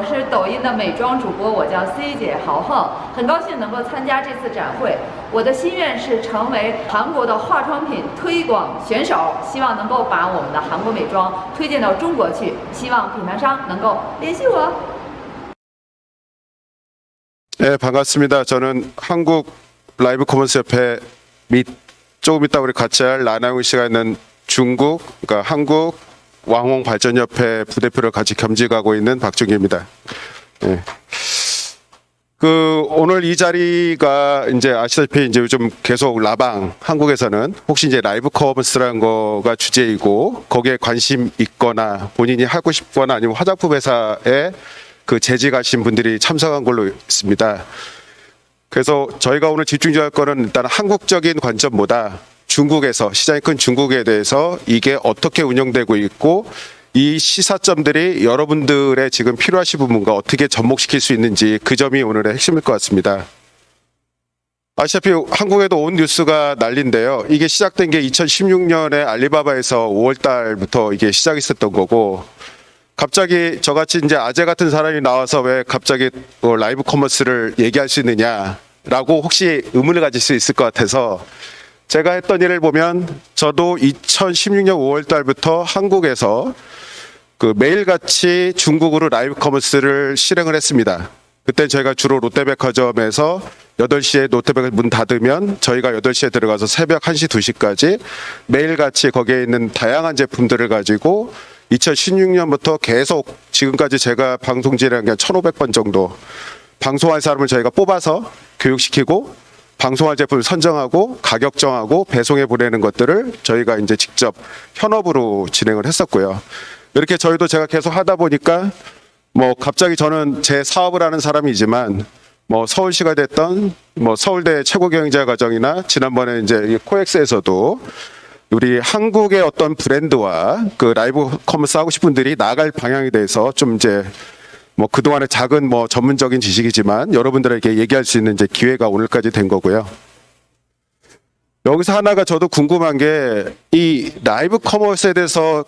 我是抖音的美妆主播，我叫 C 姐豪横，很高兴能够参加这次展会。我的心愿是成为韩国的化妆品推广选手，希望能够把我们的韩国美妆推荐到中国去，希望品牌商能够联系我。 네, 반갑습니다. 저는 한국 라이브 커머스 협회 및 조금 이따 우리 같이 할 라나용 씨가 있는 중국, 그러니까 한국 왕홍 발전협회 부대표를 같이 겸직하고 있는 박준기입니다. 네. 오늘 이 자리가 이제 아시다시피 이제 요즘 계속 라방 한국에서는 혹시 이제 라이브 커머스라는 거가 주제이고 거기에 관심 있거나 본인이 하고 싶거나 아니면 화장품 회사에 재직하신 분들이 참석한 걸로 있습니다. 그래서 저희가 오늘 집중할 거는 일단 한국적인 관점보다 중국에서 시장이 큰 중국에 대해서 이게 어떻게 운영되고 있고 이 시사점들이 여러분들의 지금 필요하신 부분과 어떻게 접목시킬 수 있는지 그 점이 오늘의 핵심일 것 같습니다. 아시다시피 한국에도 온 뉴스가 난리인데요. 이게 시작된 게 2016년에 알리바바에서 5월 달부터 이게 시작했었던 거고 갑자기 저같이 이제 아재 같은 사람이 나와서 왜 갑자기 라이브 커머스를 얘기할 수 있느냐라고 혹시 의문을 가질 수 있을 것 같아서 제가 했던 일을 보면 저도 2016년 5월 달부터 한국에서 매일같이 중국으로 라이브 커머스를 실행을 했습니다. 그때 저희가 주로 롯데백화점에서 8시에 롯데백화점 문 닫으면 저희가 8시에 들어가서 새벽 1시, 2시까지 매일같이 거기에 있는 다양한 제품들을 가지고 2016년부터 계속 지금까지 제가 방송 진행한 게 1,500번 정도 방송할 사람을 저희가 뽑아서 교육시키고 방송할 제품을 선정하고 가격 정하고 배송해 보내는 것들을 저희가 이제 직접 현업으로 진행을 했었고요. 이렇게 저희도 제가 계속 하다 보니까 갑자기 저는 제 사업을 하는 사람이지만 서울시가 됐던 서울대 최고경영자과정이나 지난번에 이제 코엑스에서도 우리 한국의 어떤 브랜드와 라이브 커머스 하고 싶은 분들이 나아갈 방향에 대해서 좀 이제 그동안의 작은 전문적인 지식이지만 여러분들에게 얘기할 수 있는 이제 기회가 오늘까지 된 거고요. 여기서 하나가 저도 궁금한 게 이 라이브 커머스에 대해서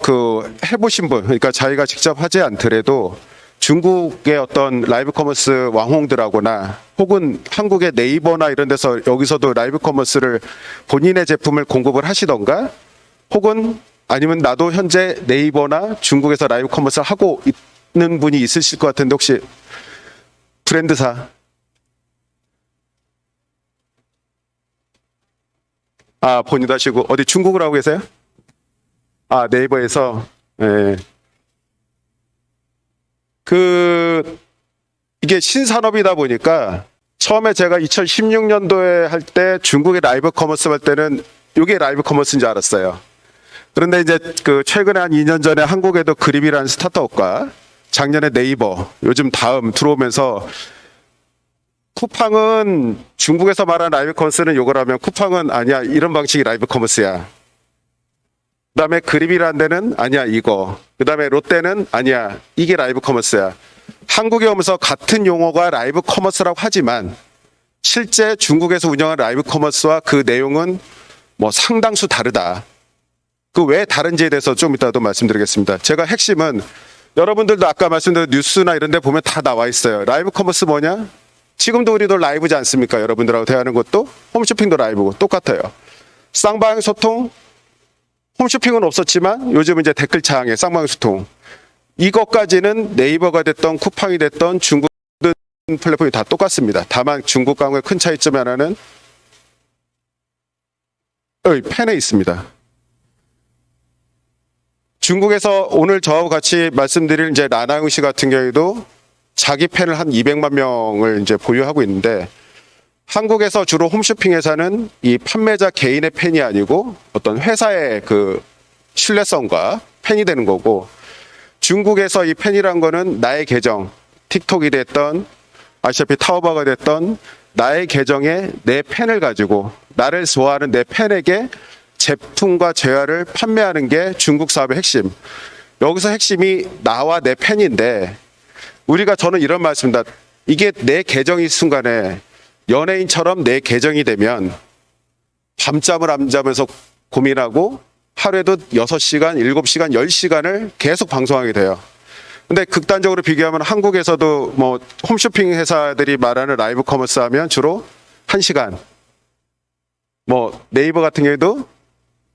해보신 분, 그러니까 자기가 직접 하지 않더라도 중국의 어떤 라이브 커머스 왕홍들하거나 혹은 한국의 네이버나 이런 데서 여기서도 라이브 커머스를 본인의 제품을 공급을 하시던가 혹은 아니면 나도 현재 네이버나 중국에서 라이브 커머스를 하고 있는 분이 있으실 것 같은데 혹시 브랜드사 본인도 하시고 어디 중국을 하고 계세요? 네이버에서 네. 이게 신산업이다 보니까 처음에 제가 2016년도에 할 때 중국의 라이브 커머스 할 때는 이게 라이브 커머스인 줄 알았어요. 그런데 이제 최근에 한 2년 전에 한국에도 그립이라는 스타트업과 작년에 네이버, 요즘 다음 들어오면서 쿠팡은 중국에서 말하는 라이브 커머스는 요거라면 쿠팡은 아니야 이런 방식이 라이브 커머스야. 그 다음에 그립이라는 데는 아니야 이거. 그 다음에 롯데는 아니야 이게 라이브 커머스야. 한국에 오면서 같은 용어가 라이브 커머스라고 하지만 실제 중국에서 운영하는 라이브 커머스와 그 내용은 상당수 다르다. 왜 다른지에 대해서 좀 이따도 말씀드리겠습니다. 제가 핵심은 여러분들도 아까 말씀드린 뉴스나 이런 데 보면 다 나와 있어요. 라이브 커머스 뭐냐? 지금도 우리도 라이브지 않습니까? 여러분들하고 대화하는 것도 홈쇼핑도 라이브고 똑같아요. 쌍방향 소통 홈쇼핑은 없었지만 요즘은 이제 댓글창에 쌍방향 소통 이것까지는 네이버가 됐던 쿠팡이 됐던 중국 플랫폼이 다 똑같습니다. 다만 중국과의 큰 차이점 하나는 펜에 있습니다. 중국에서 오늘 저하고 같이 말씀드릴 이제 라나용 씨 같은 경우에도 자기 팬을 한 200만 명을 이제 보유하고 있는데 한국에서 주로 홈쇼핑 회사는 이 판매자 개인의 팬이 아니고 어떤 회사의 신뢰성과 팬이 되는 거고 중국에서 이 팬이란 거는 나의 계정, 틱톡이 됐던 아시다시피 타오바가 됐던 나의 계정에 내 팬을 가지고 나를 좋아하는 내 팬에게 제품과 재화를 판매하는 게 중국 사업의 핵심. 여기서 핵심이 나와 내 팬인데 저는 이런 말씀입니다. 이게 내 계정이 순간에 연예인처럼 내 계정이 되면 밤잠을 안 자면서 고민하고 하루에도 6시간, 7시간, 10시간을 계속 방송하게 돼요. 근데 극단적으로 비교하면 한국에서도 뭐 홈쇼핑 회사들이 말하는 라이브 커머스 하면 주로 1시간, 뭐 네이버 같은 경우에도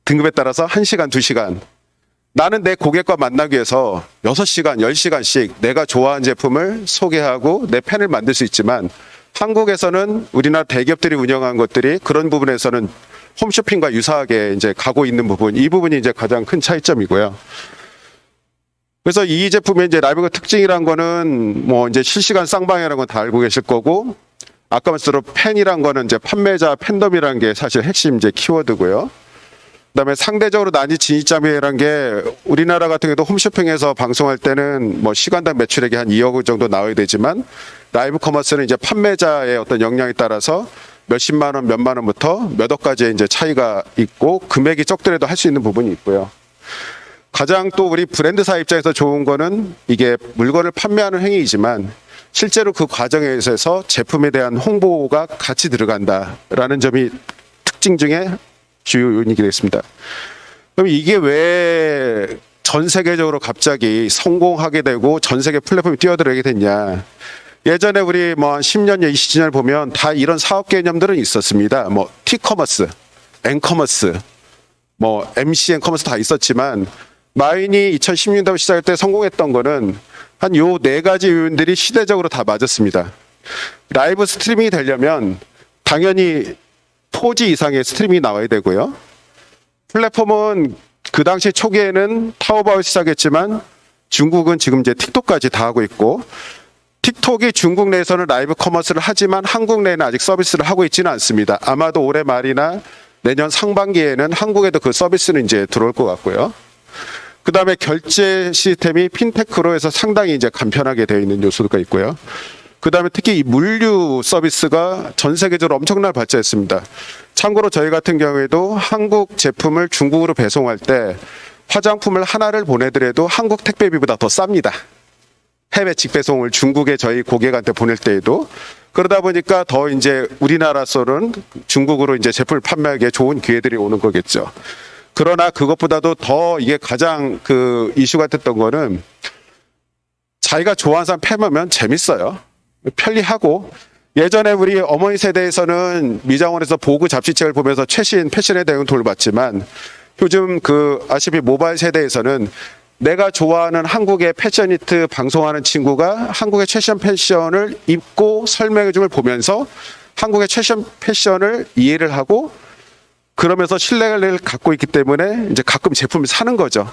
등급에 따라서 1시간, 2시간. 나는 내 고객과 만나기 위해서 6시간, 10시간씩 내가 좋아하는 제품을 소개하고 내 팬을 만들 수 있지만 한국에서는 우리나라 대기업들이 운영한 것들이 그런 부분에서는 홈쇼핑과 유사하게 이제 가고 있는 부분, 이 부분이 이제 가장 큰 차이점이고요. 그래서 이 제품의 이제 라이브가 특징이란 거는 뭐 이제 실시간 쌍방이라는 건 다 알고 계실 거고, 아까 말씀대로 팬이란 거는 이제 판매자 팬덤이라는 게 사실 핵심 이제 키워드고요. 그다음에 상대적으로 난이 진입장벽이라는 게 우리나라 같은 경우도 홈쇼핑에서 방송할 때는 뭐 시간당 매출액이 한 2억 원 정도 나와야 되지만 라이브 커머스는 이제 판매자의 어떤 역량에 따라서 몇십만 원, 몇만 원부터 몇 억까지의 이제 차이가 있고 금액이 적더라도 할 수 있는 부분이 있고요. 가장 또 우리 브랜드사 입장에서 좋은 거는 이게 물건을 판매하는 행위이지만 실제로 그 과정에 있어서 제품에 대한 홍보가 같이 들어간다라는 점이 특징 중에 주요 요인이 되겠습니다. 그럼 이게 왜 전 세계적으로 갑자기 성공하게 되고 전 세계 플랫폼이 뛰어들게 됐냐? 예전에 우리 뭐 한 10년, 20년 보면 다 이런 사업 개념들은 있었습니다. 뭐 T커머스, N커머스, 뭐 MCN 커머스 다 있었지만 마인이 2016년도 시작할 때 성공했던 거는 한 요 네 가지 요인들이 시대적으로 다 맞았습니다. 라이브 스트리밍이 되려면 당연히 4G 이상의 스트리밍이 나와야 되고요. 플랫폼은 그 당시 초기에는 타오바오 시작했지만 중국은 지금 이제 틱톡까지 다 하고 있고, 틱톡이 중국 내에서는 라이브 커머스를 하지만 한국 내에는 아직 서비스를 하고 있지는 않습니다. 아마도 올해 말이나 내년 상반기에는 한국에도 그 서비스는 이제 들어올 것 같고요. 그 다음에 결제 시스템이 핀테크로 해서 상당히 이제 간편하게 되어 있는 요소가 있고요. 그 다음에 특히 이 물류 서비스가 전 세계적으로 엄청나게 발전했습니다. 참고로 저희 같은 경우에도 한국 제품을 중국으로 배송할 때 화장품을 하나를 보내더라도 한국 택배비보다 더 쌉니다. 해외 직배송을 중국에 저희 고객한테 보낼 때에도. 그러다 보니까 더 이제 우리나라서는 중국으로 이제 제품을 판매하기에 좋은 기회들이 오는 거겠죠. 그러나 그것보다도 더 이게 가장 그 이슈가 됐던 거는 자기가 좋아하는 사람 팬하면 재밌어요. 편리하고, 예전에 우리 어머니 세대에서는 미장원에서 보그 잡지책을 보면서 최신 패션에 대한 돌봤지만 요즘 그 아시피 모바일 세대에서는 내가 좋아하는 한국의 패셔니트 방송하는 친구가 한국의 최신 패션을 입고 설명해 줌을 보면서 한국의 최신 패션을 이해를 하고 그러면서 신뢰를 갖고 있기 때문에 이제 가끔 제품을 사는 거죠.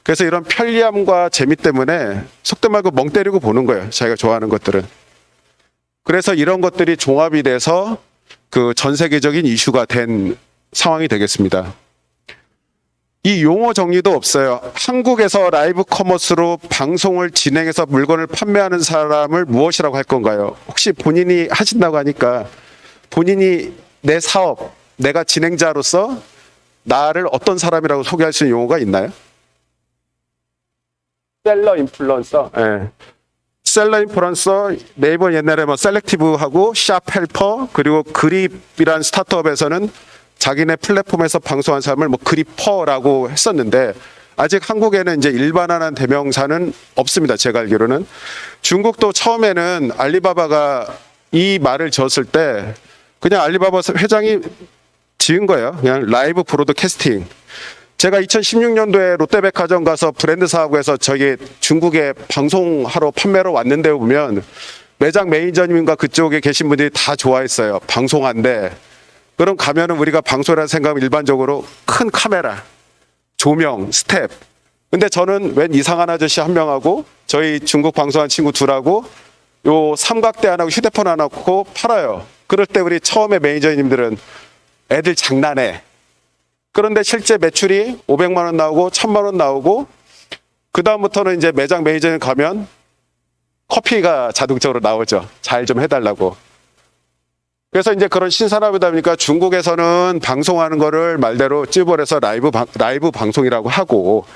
그래서 이런 편리함과 재미 때문에 속된 말고 멍 때리고 보는 거예요. 자기가 좋아하는 것들은. 그래서 이런 것들이 종합이 돼서 그 전 세계적인 이슈가 된 상황이 되겠습니다. 이 용어 정리도 없어요. 한국에서 라이브 커머스로 방송을 진행해서 물건을 판매하는 사람을 무엇이라고 할 건가요? 혹시 본인이 하신다고 하니까 본인이 내 사업, 내가 진행자로서 나를 어떤 사람이라고 소개할 수 있는 용어가 있나요? 셀러 인플루언서. 네. 셀러 인플루언서, 네이버 옛날에 뭐 셀렉티브하고 샵 헬퍼, 그리고 그립이란 스타트업에서는 자기네 플랫폼에서 방송한 사람을 뭐 그리퍼라고 했었는데 아직 한국에는 이제 일반화한 대명사는 없습니다. 제가 알기로는. 중국도 처음에는 알리바바가 이 말을 지었을 때 그냥 알리바바 회장이 지은 거예요. 그냥 라이브 브로드캐스팅. 제가 2016년도에 롯데백화점 가서 브랜드 사업에서 저기 중국에 방송하러 판매로 왔는데 보면 매장 매니저님과 그쪽에 계신 분들이 다 좋아했어요. 방송한데. 그럼 가면은 우리가 방송이라는 생각은 일반적으로 큰 카메라, 조명, 스텝. 근데 저는 웬 이상한 아저씨 한 명하고 저희 중국 방송한 친구 둘하고 요 삼각대 하나 하고 휴대폰 하나 놓고 팔아요. 그럴 때 우리 처음에 매니저님들은 애들 장난해. 그런데 실제 매출이 500만 원 나오고 1000만 원 나오고 그다음부터는 이제 매장 매니저님 가면 커피가 자동적으로 나오죠. 잘 좀 해달라고. 그래서 이제 그런 신산업이다 보니까 중국에서는 방송하는 거를 말대로 찌벌해서 라이브 방송이라고 하고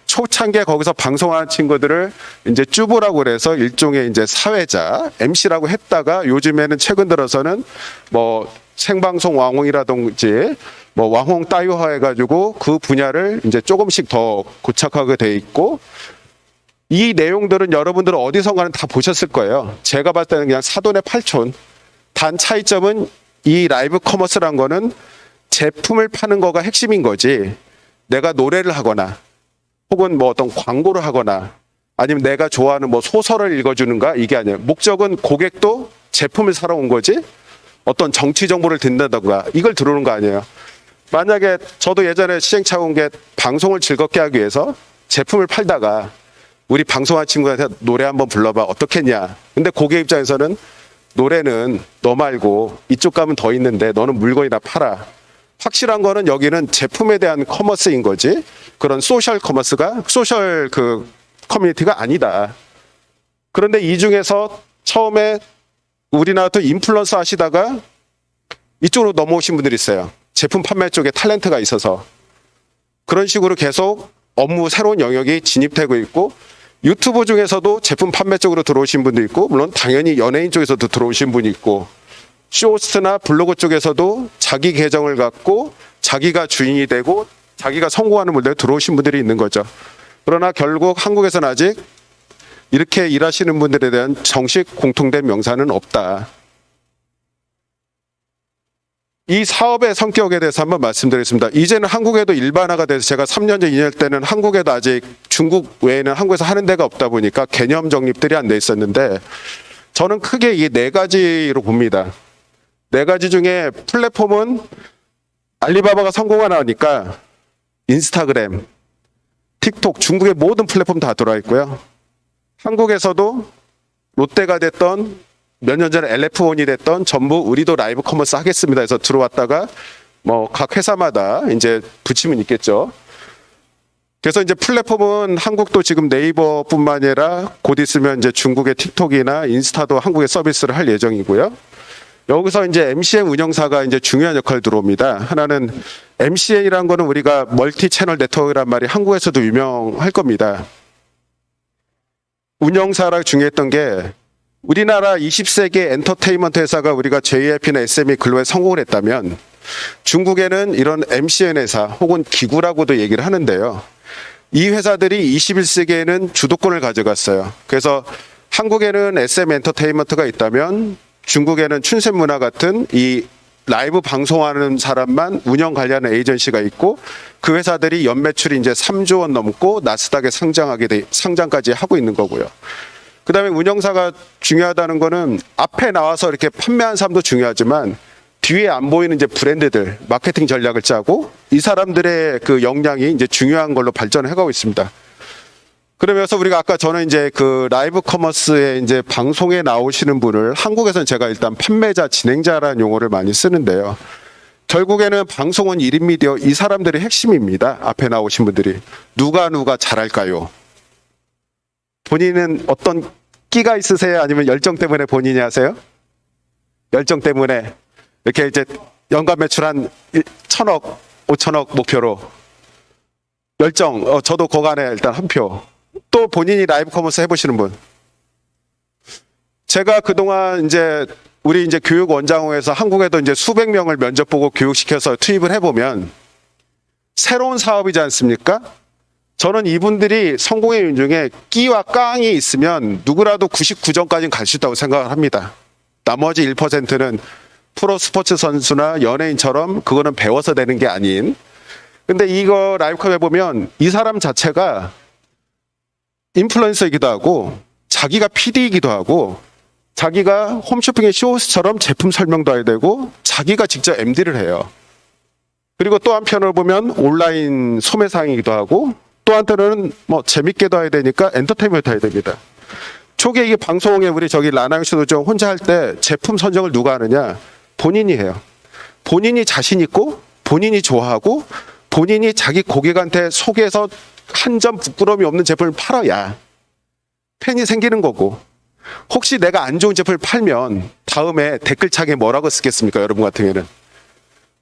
초창기에 거기서 방송하는 친구들을 이제 쭈보라고 그래서 일종의 이제 사회자, MC라고 했다가 요즘에는 최근 들어서는 뭐 생방송 왕홍이라든지 뭐 왕홍 따유화 해가지고 그 분야를 이제 조금씩 더 고착하게 돼 있고 이 내용들은 여러분들은 어디선가는 다 보셨을 거예요. 제가 봤을 때는 그냥 사돈의 팔촌. 단 차이점은 이 라이브 커머스란 거는 제품을 파는 거가 핵심인 거지. 내가 노래를 하거나 혹은 뭐 어떤 광고를 하거나 아니면 내가 좋아하는 뭐 소설을 읽어주는가 이게 아니에요. 목적은 고객도 제품을 사러 온 거지 어떤 정치 정보를 듣는다던가 이걸 들어오는 거 아니에요. 만약에 저도 예전에 시행착오 온 게 방송을 즐겁게 하기 위해서 제품을 팔다가 우리 방송한 친구한테 노래 한번 불러봐 어떻겠냐. 근데 고객 입장에서는 노래는 너 말고 이쪽 가면 더 있는데 너는 물건이나 팔아. 확실한 거는 여기는 제품에 대한 커머스인 거지 그런 소셜 커머스가 소셜 그 커뮤니티가 아니다. 그런데 이 중에서 처음에 우리나라도 인플루언서 하시다가 이쪽으로 넘어오신 분들이 있어요. 제품 판매 쪽에 탤런트가 있어서 그런 식으로 계속 업무 새로운 영역이 진입되고 있고 유튜브 중에서도 제품 판매 쪽으로 들어오신 분도 있고 물론 당연히 연예인 쪽에서도 들어오신 분이 있고 쇼호스트나 블로그 쪽에서도 자기 계정을 갖고 자기가 주인이 되고 자기가 성공하는 분들에 들어오신 분들이 있는 거죠. 그러나 결국 한국에서는 아직 이렇게 일하시는 분들에 대한 정식 공통된 명사는 없다. 이 사업의 성격에 대해서 한번 말씀드리겠습니다. 이제는 한국에도 일반화가 돼서 제가 3년 전, 2년 때는 한국에도 아직 중국 외에는 한국에서 하는 데가 없다 보니까 개념 정립들이 안 돼 있었는데 저는 크게 이 네 가지로 봅니다. 네 가지 중에 플랫폼은 알리바바가 성공하니까 인스타그램, 틱톡, 중국의 모든 플랫폼 다 들어와 있고요. 한국에서도 롯데가 됐던 몇 년 전에 LF1이 됐던 전부 우리도 라이브 커머스 하겠습니다 해서 들어왔다가 뭐 각 회사마다 이제 붙이면 있겠죠. 그래서 이제 플랫폼은 한국도 지금 네이버뿐만 아니라 곧 있으면 이제 중국의 틱톡이나 인스타도 한국에 서비스를 할 예정이고요. 여기서 이제 MCN 운영사가 이제 중요한 역할을 들어옵니다. 하나는 MCN이라는 거는 우리가 멀티 채널 네트워크란 말이 한국에서도 유명할 겁니다. 운영사라 중요했던 게 우리나라 20세기 엔터테인먼트 회사가 우리가 JYP나 SME 글로에 성공을 했다면 중국에는 이런 MCN 회사 혹은 기구라고도 얘기를 하는데요. 이 회사들이 21세기에는 주도권을 가져갔어요. 그래서 한국에는 SM 엔터테인먼트가 있다면 중국에는 춘센문화 같은 이 라이브 방송하는 사람만 운영 관리하는 에이전시가 있고 그 회사들이 연매출이 이제 3조 원 넘고 나스닥에 상장까지 하고 있는 거고요. 그다음에 운영사가 중요하다는 거는 앞에 나와서 이렇게 판매한 사람도 중요하지만 뒤에 안 보이는 이제 브랜드들 마케팅 전략을 짜고 이 사람들의 그 역량이 이제 중요한 걸로 발전해 가고 있습니다. 그러면서 우리가 아까 저는 이제 그 라이브 커머스에 이제 방송에 나오시는 분을 한국에서는 제가 일단 판매자, 진행자라는 용어를 많이 쓰는데요. 결국에는 방송은 1인 미디어 이 사람들이 핵심입니다. 앞에 나오신 분들이. 누가 잘할까요? 본인은 어떤 끼가 있으세요? 아니면 열정 때문에 본인이 하세요? 열정 때문에 이렇게 이제 연간 매출 한 1,000억, 5천억 목표로 열정, 저도 거간에 일단 한 표. 또 본인이 라이브 커머스 해보시는 분. 제가 그동안 이제 우리 이제 교육 원장호에서 한국에도 이제 수백 명을 면접 보고 교육시켜서 투입을 해보면 새로운 사업이지 않습니까? 저는 이분들이 성공의 요인 중에 끼와 깡이 있으면 누구라도 99점까지는 갈 수 있다고 생각을 합니다. 나머지 1%는 프로 스포츠 선수나 연예인처럼 그거는 배워서 되는 게 아닌. 근데 이거 라이브컵 해보면 이 사람 자체가 인플루언서이기도 하고 자기가 PD이기도 하고 자기가 홈쇼핑의 쇼호스처럼 제품 설명도 해야 되고 자기가 직접 MD를 해요. 그리고 또 한편으로 보면 온라인 소매상이기도 하고 또 한편으로는 뭐 재밌게도 해야 되니까 엔터테인먼트 해야 됩니다. 초기에 이게 방송에 우리 저기 라나영 씨도 좀 혼자 할 때 제품 선정을 누가 하느냐? 본인이 해요. 본인이 자신 있고 본인이 좋아하고 본인이 자기 고객한테 소개해서 한 점 부끄러움이 없는 제품을 팔아야 팬이 생기는 거고 혹시 내가 안 좋은 제품을 팔면 다음에 댓글창에 뭐라고 쓰겠습니까? 여러분 같은 경우에는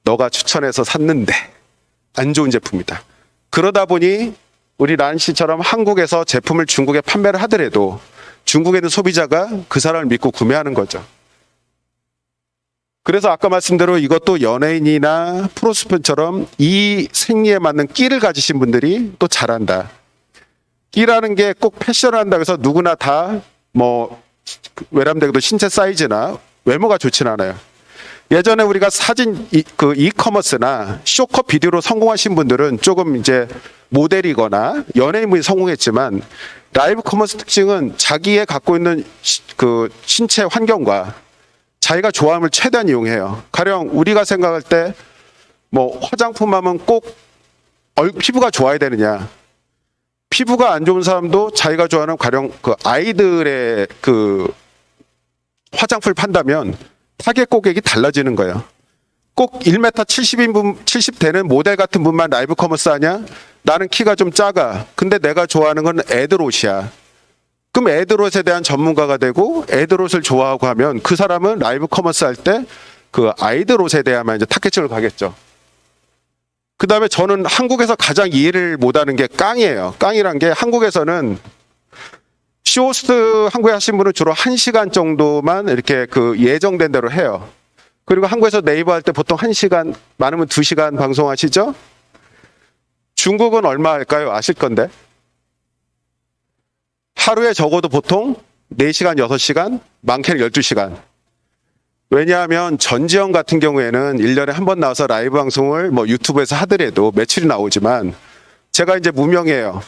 너가 추천해서 샀는데 안 좋은 제품이다. 그러다 보니 우리 란 씨처럼 한국에서 제품을 중국에 판매를 하더라도 중국에 있는 소비자가 그 사람을 믿고 구매하는 거죠. 그래서 아까 말씀대로 이것도 연예인이나 프로스폰처럼 이 생리에 맞는 끼를 가지신 분들이 또 잘한다. 끼라는 게 꼭 패션을 한다고 해서 누구나 다 뭐 외람되고도 신체 사이즈나 외모가 좋진 않아요. 예전에 우리가 사진 그 이커머스나 쇼컷 비디오로 성공하신 분들은 조금 이제 모델이거나 연예인분이 성공했지만 라이브 커머스 특징은 자기의 갖고 있는 그 신체 환경과 자기가 좋아함을 최대한 이용해요. 가령 우리가 생각할 때 뭐 화장품 하면 꼭 피부가 좋아야 되느냐. 피부가 안 좋은 사람도 자기가 좋아하는 가령 그 아이들의 그 화장품을 판다면 타겟 고객이 달라지는 거예요. 꼭 1m 70인 70 되는 모델 같은 분만 라이브 커머스 하냐? 나는 키가 좀 작아. 근데 내가 좋아하는 건 애들옷이야. 그럼 애들옷에 대한 전문가가 되고 애들옷을 좋아하고 하면 그 사람은 라이브 커머스 할 때 그 아이들옷에 대해야만 이제 타겟층을 가겠죠. 그 다음에 저는 한국에서 가장 이해를 못하는 게 깡이에요. 깡이란 게 한국에서는 쇼호스트 한국에 하신 분은 주로 1시간 정도만 이렇게 그 예정된 대로 해요. 그리고 한국에서 네이버 할 때 보통 1시간, 많으면 2시간 방송하시죠? 중국은 얼마 할까요? 아실 건데. 하루에 적어도 보통 4시간, 6시간, 많게는 12시간. 왜냐하면 전지현 같은 경우에는 1년에 한 번 나와서 라이브 방송을 뭐 유튜브에서 하더라도 매출이 나오지만 제가 이제 무명이에요.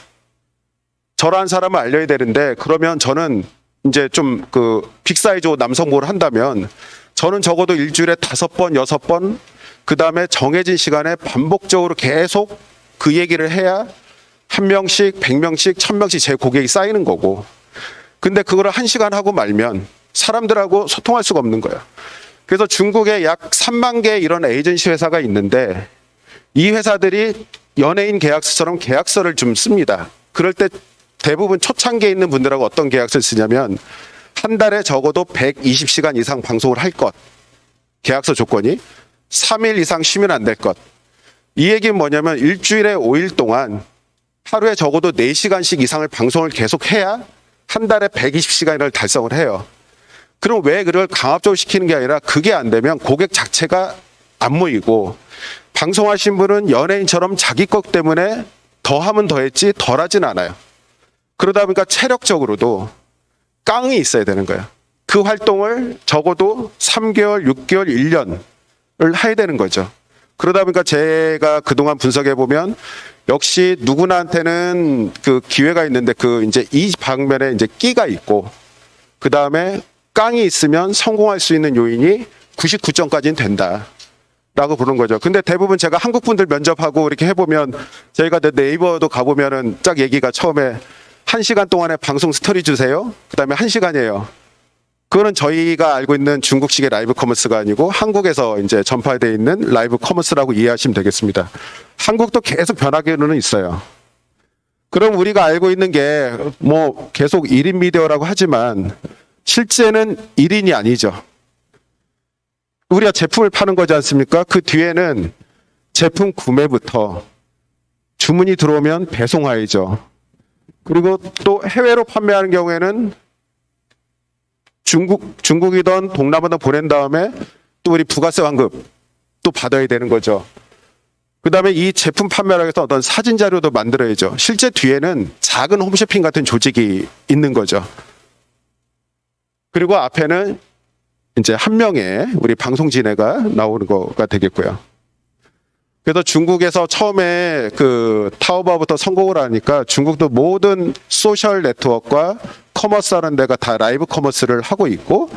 저라는 사람을 알려야 되는데 그러면 저는 이제 좀 그 빅사이즈 남성복을 한다면 저는 적어도 일주일에 5번, 6번 그 다음에 정해진 시간에 반복적으로 계속 그 얘기를 해야 1명씩, 100명씩, 1000명씩 제 고객이 쌓이는 거고 근데 그거를 1시간 하고 말면 사람들하고 소통할 수가 없는 거예요. 그래서 중국에 약 3만 개 이런 에이전시 회사가 있는데 이 회사들이 연예인 계약서처럼 계약서를 좀 씁니다. 그럴 때 대부분 초창기에 있는 분들하고 어떤 계약서를 쓰냐면 한 달에 적어도 120시간 이상 방송을 할 것. 계약서 조건이 3일 이상 쉬면 안 될 것. 이 얘기는 뭐냐면 일주일에 5일 동안 하루에 적어도 4시간씩 이상을 방송을 계속 해야 한 달에 120시간을 달성을 해요. 그럼 왜 그걸 강압적으로 시키는 게 아니라 그게 안 되면 고객 자체가 안 모이고 방송하신 분은 연예인처럼 자기 것 때문에 더 하면 더 했지 덜 하진 않아요. 그러다 보니까 체력적으로도 깡이 있어야 되는 거예요. 그 활동을 적어도 3개월, 6개월, 1년을 해야 되는 거죠. 그러다 보니까 제가 그동안 분석해 보면 역시 누구나한테는 그 기회가 있는데 그 이제 이 방면에 이제 끼가 있고 그 다음에 깡이 있으면 성공할 수 있는 요인이 99점까지는 된다. 라고 부른 거죠. 근데 대부분 제가 한국 분들 면접하고 이렇게 해보면 저희가 네이버도 가보면은 쫙 얘기가 처음에 1시간 동안에 방송 스토리 주세요. 그 다음에 1시간이에요. 그거는 저희가 알고 있는 중국식의 라이브 커머스가 아니고 한국에서 이제 전파되어 있는 라이브 커머스라고 이해하시면 되겠습니다. 한국도 계속 변하기는 있어요. 그럼 우리가 알고 있는 게 뭐 계속 1인 미디어라고 하지만 실제는 1인이 아니죠. 우리가 제품을 파는 거지 않습니까? 그 뒤에는 제품 구매부터 주문이 들어오면 배송하이죠. 그리고 또 해외로 판매하는 경우에는 중국이든 동남아든 보낸 다음에 또 우리 부가세 환급 또 받아야 되는 거죠. 그 다음에 이 제품 판매를 해서 어떤 사진 자료도 만들어야죠. 실제 뒤에는 작은 홈쇼핑 같은 조직이 있는 거죠. 그리고 앞에는 이제 한 명의 우리 방송진회가 나오는 거가 되겠고요. 그래서 중국에서 처음에 그 타오바오부터 성공을 하니까 중국도 모든 소셜 네트워크와 커머스 하는 데가 다 라이브 커머스를 하고 있고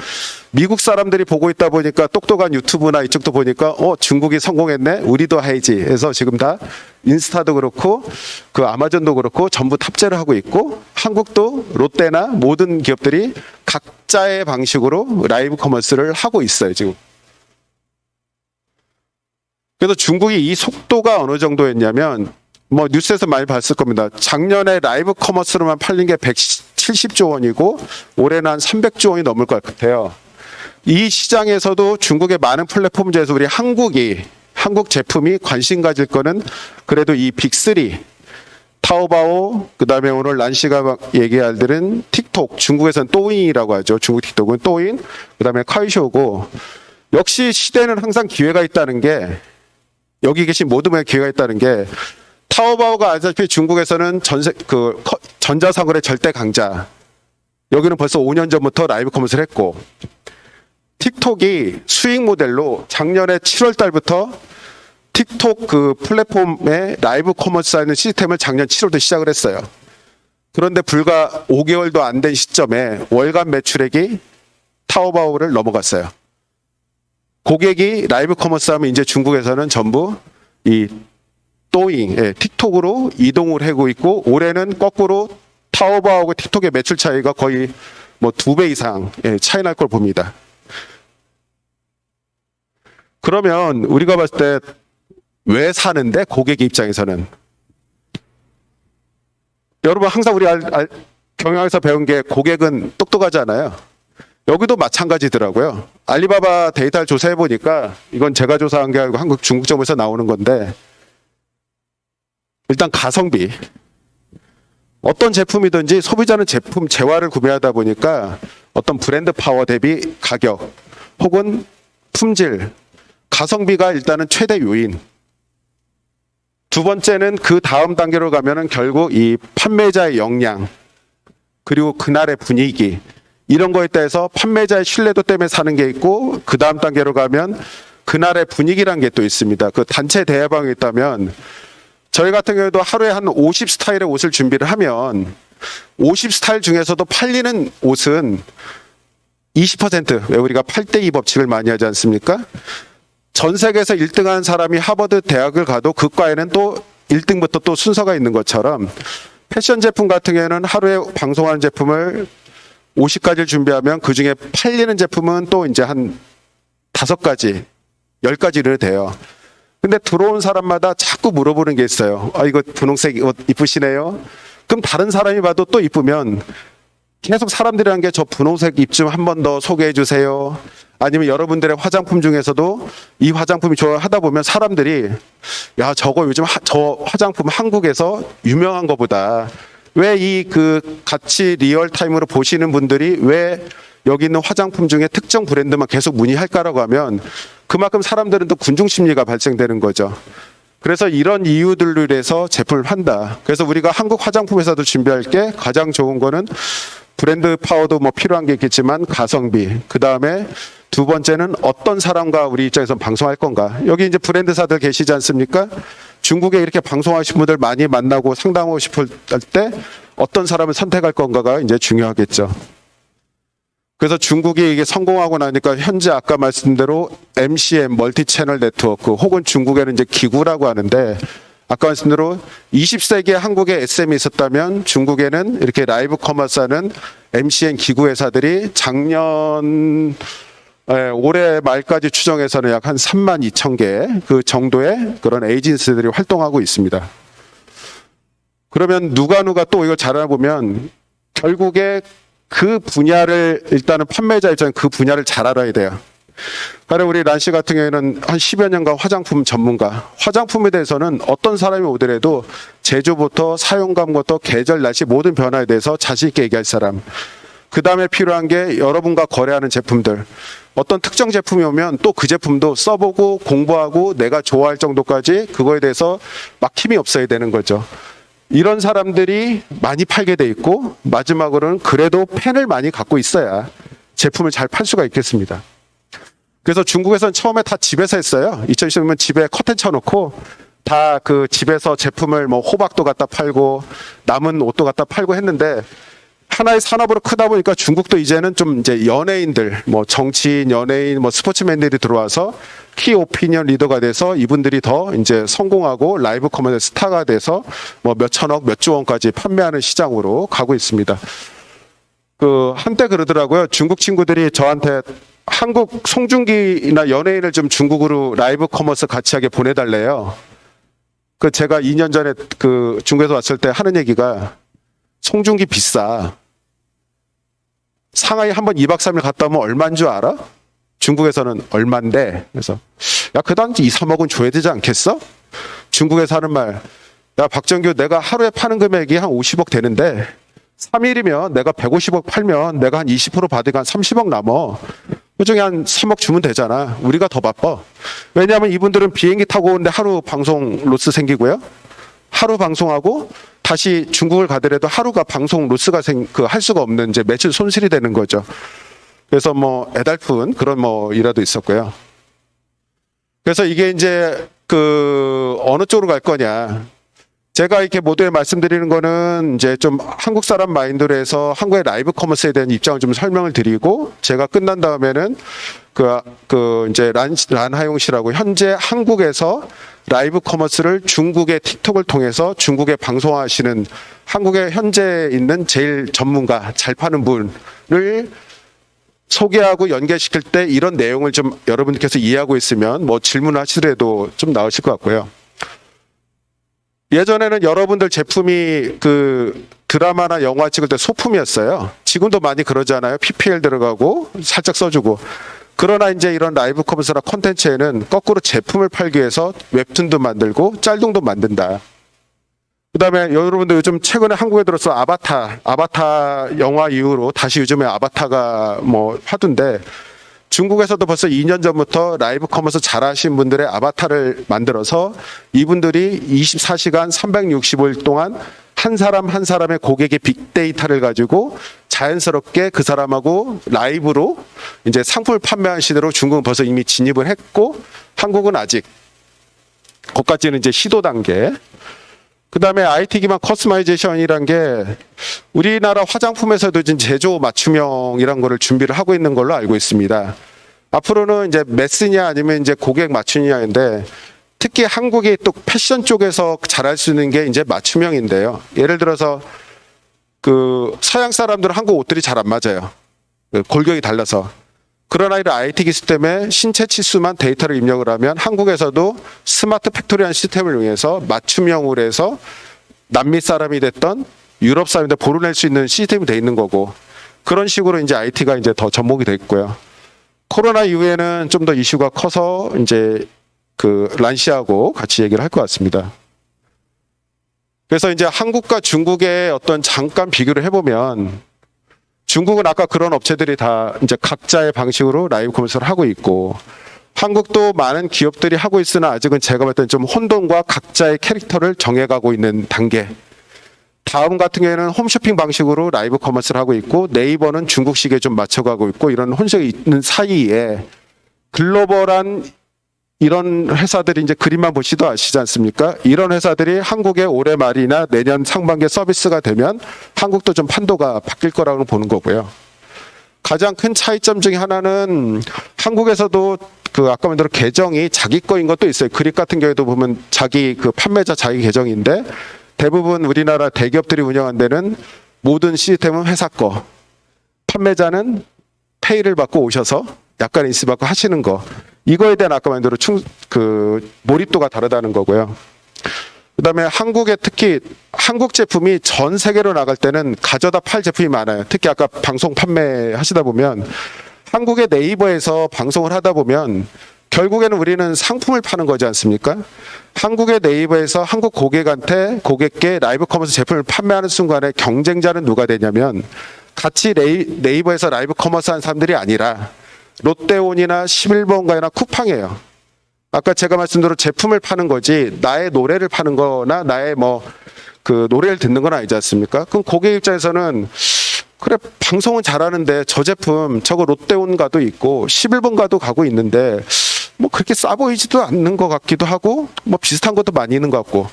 미국 사람들이 보고 있다 보니까 똑똑한 유튜브나 이쪽도 보니까 중국이 성공했네 우리도 해야지 해서 지금 다 인스타도 그렇고 그 아마존도 그렇고 전부 탑재를 하고 있고 한국도 롯데나 모든 기업들이 각자의 방식으로 라이브 커머스를 하고 있어요 지금. 그래서 중국이 이 속도가 어느 정도였냐면 뭐 뉴스에서 많이 봤을 겁니다. 작년에 라이브 커머스로만 팔린 게 170조 원이고 올해는 한 300조 원이 넘을 것 같아요. 이 시장에서도 중국의 많은 플랫폼 중에서 우리 한국 제품이 관심 가질 거는 그래도 이 빅3 타오바오 그다음에 오늘 란씨가 얘기할 들은 틱톡 중국에서는 또인이라고 하죠. 중국 틱톡은 또인 그다음에 카이쇼고 역시 시대는 항상 기회가 있다는 게 여기 계신 모든 분에 기회가 있다는 게 타오바오가 아시다시피 중국에서는 전 전자상거래 절대 강자. 여기는 벌써 5년 전부터 라이브 커머스를 했고, 틱톡이 수익 모델로 작년에 7월 달부터 틱톡 그 플랫폼의 라이브 커머스 하는 시스템을 작년 7월부터 시작을 했어요. 그런데 불과 5개월도 안 된 시점에 월간 매출액이 타오바오를 넘어갔어요. 고객이 라이브 커머스 하면 이제 중국에서는 전부 이 틱톡으로 이동을 하고 있고, 올해는 거꾸로 타오바오하고 틱톡의 매출 차이가 거의 뭐 2배 이상 차이 날 걸 봅니다. 그러면 우리가 봤을 때 왜 사는데, 고객 입장에서는? 여러분 항상 우리 경영에서 배운 게 고객은 똑똑하잖아요. 여기도 마찬가지더라고요. 알리바바 데이터를 조사해 보니까, 이건 제가 조사한 게 아니고 한국 중국정부에서 나오는 건데, 일단 가성비. 어떤 제품이든지 소비자는 제품 재화를 구매하다 보니까 어떤 브랜드 파워 대비 가격 혹은 품질, 가성비가 일단은 최대 요인. 두 번째는 그 다음 단계로 가면은 결국 이 판매자의 역량, 그리고 그날의 분위기, 이런 거에 대해서 판매자의 신뢰도 때문에 사는 게 있고, 그 다음 단계로 가면 그날의 분위기란 게 또 있습니다. 그 단체 대회방이 있다면, 저희 같은 경우에도 하루에 한 50 스타일의 옷을 준비를 하면 50 스타일 중에서도 팔리는 옷은 20%, 왜 우리가 8대2 법칙을 많이 하지 않습니까? 전 세계에서 1등하는 사람이 하버드 대학을 가도 그 과에는 또 1등부터 또 순서가 있는 것처럼, 패션 제품 같은 경우에는 하루에 방송하는 제품을 50가지를 준비하면 그 중에 팔리는 제품은 또 이제 한 5가지, 10가지를 돼요. 근데 들어온 사람마다 자꾸 물어보는 게 있어요. 아, 이거 분홍색 옷 이쁘시네요. 그럼 다른 사람이 봐도 또 이쁘면 계속 사람들이 한 게, 저 분홍색 입 좀 한 번 더 소개해 주세요. 아니면 여러분들의 화장품 중에서도 이 화장품이 좋아 하다 보면 사람들이, 야, 저거 요즘 저 화장품 한국에서 유명한 거보다 왜 이 그 같이 리얼타임으로 보시는 분들이 왜 여기 있는 화장품 중에 특정 브랜드만 계속 문의할까라고 하면, 그만큼 사람들은 또 군중 심리가 발생되는 거죠. 그래서 이런 이유들로 인해서 제품을 판다. 그래서 우리가 한국 화장품 회사도 준비할 게 가장 좋은 거는 브랜드 파워도 뭐 필요한 게 있겠지만 가성비, 그 다음에 두 번째는 어떤 사람과 우리 입장에서 방송할 건가. 여기 이제 브랜드사들 계시지 않습니까? 중국에 이렇게 방송하신 분들 많이 만나고 상담하고 싶을 때 어떤 사람을 선택할 건가가 이제 중요하겠죠. 그래서 중국이 이게 성공하고 나니까 현재 아까 말씀대로 MCN 멀티 채널 네트워크, 혹은 중국에는 이제 기구라고 하는데, 아까 말씀대로 20세기에 한국에 SM이 있었다면 중국에는 이렇게 라이브 커머스 하는 MCN 기구 회사들이 작년 올해 말까지 추정해서는 약 한 32,000개 그 정도의 그런 에이전시들이 활동하고 있습니다. 그러면 누가 또 이걸 잘 알아보면 결국에 그 분야를, 일단은 판매자 입장에 그 분야를 잘 알아야 돼요. 그러니까 우리 란 씨 같은 경우에는 한 10여 년간 화장품 전문가, 화장품에 대해서는 어떤 사람이 오더라도 제조부터 사용감부터 계절, 날씨 모든 변화에 대해서 자신 있게 얘기할 사람. 그 다음에 필요한 게 여러분과 거래하는 제품들. 어떤 특정 제품이 오면 또 그 제품도 써보고 공부하고 내가 좋아할 정도까지 그거에 대해서 막힘이 없어야 되는 거죠. 이런 사람들이 많이 팔게 돼 있고, 마지막으로는 그래도 팬을 많이 갖고 있어야 제품을 잘 팔 수가 있겠습니다. 그래서 중국에서는 처음에 다 집에서 했어요. 2010년 집에 커튼 쳐놓고 다 그 집에서 제품을 뭐 호박도 갖다 팔고 남은 옷도 갖다 팔고 했는데, 하나의 산업으로 크다 보니까 중국도 이제는 좀 이제 연예인들, 뭐 정치인, 연예인, 뭐 스포츠맨들이 들어와서 키 오피니언 리더가 돼서 이분들이 더 이제 성공하고 라이브 커머스 스타가 돼서 뭐 몇천억, 몇 조 원까지 판매하는 시장으로 가고 있습니다. 그 한때 그러더라고요. 중국 친구들이 저한테 한국 송중기나 연예인을 좀 중국으로 라이브 커머스 같이 하게 보내달래요. 그 제가 2년 전에 그 중국에서 왔을 때 하는 얘기가, 송중기 비싸. 상하이 한번 2박 3일 갔다 오면 얼마인 줄 알아? 중국에서는 얼만데. 그래서 야, 그 당시 2, 3억은 줘야 되지 않겠어? 중국에서 하는 말, 야 박정규, 내가 하루에 파는 금액이 한 50억 되는데 3일이면 내가 150억 팔면 내가 한 20% 받으니까 한 30억 남어. 그중에 한 3억 주면 되잖아. 우리가 더 바빠. 왜냐하면 이분들은 비행기 타고 오는데 하루 방송 로스 생기고요. 하루 방송하고 다시 중국을 가더라도 하루가 방송 로스가 할 수가 없는 이제 매출 손실이 되는 거죠. 그래서 뭐 애달픈 그런 뭐 일화도 있었고요. 그래서 이게 이제 어느 쪽으로 갈 거냐. 제가 이렇게 모두에 말씀드리는 거는 이제 좀 한국 사람 마인드로 해서 한국의 라이브 커머스에 대한 입장을 좀 설명을 드리고, 제가 끝난 다음에는 이제 란하용 씨라고 현재 한국에서 라이브 커머스를 중국의 틱톡을 통해서 중국에 방송하시는 한국에 현재 있는 제일 전문가, 잘 파는 분을 소개하고 연결시킬 때 이런 내용을 좀 여러분들께서 이해하고 있으면 뭐 질문을 하시더라도 좀 나으실 것 같고요. 예전에는 여러분들 제품이 드라마나 영화 찍을 때 소품이었어요. 지금도 많이 그러잖아요. PPL 들어가고 살짝 써주고. 그러나 이제 이런 라이브 커머스나 콘텐츠에는 거꾸로 제품을 팔기 위해서 웹툰도 만들고 짤동도 만든다. 그다음에 여러분들 요즘 최근에 한국에 들어서 아바타 영화 이후로 다시 요즘에 아바타가 뭐 화두인데, 중국에서도 벌써 2년 전부터 라이브 커머스 잘하신 분들의 아바타를 만들어서 이분들이 24시간 365일 동안 한 사람 한 사람의 고객의 빅데이터를 가지고 자연스럽게 그 사람하고 라이브로 이제 상품을 판매하는 시대로 중국은 벌써 이미 진입을 했고, 한국은 아직 거기까지는 이제 시도 단계. 그 다음에 IT 기반 커스터마이제이션이란 게 우리나라 화장품에서도 지금 제조 맞춤형이란 거를 준비를 하고 있는 걸로 알고 있습니다. 앞으로는 이제 매스냐 아니면 이제 고객 맞춤이냐인데, 특히 한국이 또 패션 쪽에서 잘할 수 있는 게 이제 맞춤형인데요. 예를 들어서 서양 사람들은 한국 옷들이 잘 안 맞아요. 골격이 달라서. 그러나 이런 IT 기술 때문에 신체 치수만 데이터를 입력을 하면 한국에서도 스마트 팩토리한 시스템을 이용해서 맞춤형으로 해서 남미 사람이 됐던 유럽 사람인데 보러낼 수 있는 시스템이 돼 있는 거고, 그런 식으로 이제 IT가 이제 더 접목이 됐고요. 코로나 이후에는 좀 더 이슈가 커서 이제 란 씨하고 같이 얘기를 할 것 같습니다. 그래서 이제 한국과 중국의 어떤 잠깐 비교를 해보면, 중국은 아까 그런 업체들이 다 이제 각자의 방식으로 라이브 커머스를 하고 있고, 한국도 많은 기업들이 하고 있으나 아직은 제가 볼 때는 좀 혼돈과 각자의 캐릭터를 정해가고 있는 단계. 다음 같은 경우에는 홈쇼핑 방식으로 라이브 커머스를 하고 있고, 네이버는 중국식에 좀 맞춰가고 있고, 이런 혼색이 있는 사이에 글로벌한 이런 회사들이 이제 그림만 보시도 아시지 않습니까? 이런 회사들이 한국의 올해 말이나 내년 상반기에 서비스가 되면 한국도 좀 판도가 바뀔 거라고 보는 거고요. 가장 큰 차이점 중에 하나는 한국에서도 아까 말대로 계정이 자기 거인 것도 있어요. 그립 같은 경우에도 보면 판매자 자기 계정인데, 대부분 우리나라 대기업들이 운영한 데는 모든 시스템은 회사 거, 판매자는 페이를 받고 오셔서 약간 인스 받고 하시는 거, 이거에 대한 아까 말대로 몰입도가 다르다는 거고요. 그다음에 한국에 특히 한국 제품이 전 세계로 나갈 때는 가져다 팔 제품이 많아요. 특히 아까 방송 판매하시다 보면 한국의 네이버에서 방송을 하다 보면 결국에는 우리는 상품을 파는 거지 않습니까? 한국의 네이버에서 한국 고객께 라이브 커머스 제품을 판매하는 순간에 경쟁자는 누가 되냐면, 같이 네이버에서 라이브 커머스 한 사람들이 아니라 롯데온이나 11번가나 쿠팡이에요. 아까 제가 말씀대로 제품을 파는 거지 나의 노래를 파는 거나 나의 노래를 듣는 건 아니지 않습니까? 그럼 고객 입장에서는 그래, 방송은 잘하는데 저 제품 저거 롯데온 가도 있고 11번 가도 있는데 뭐 그렇게 싸 보이지도 않는 것 같기도 하고 뭐 비슷한 것도 많이 있는 것 같고,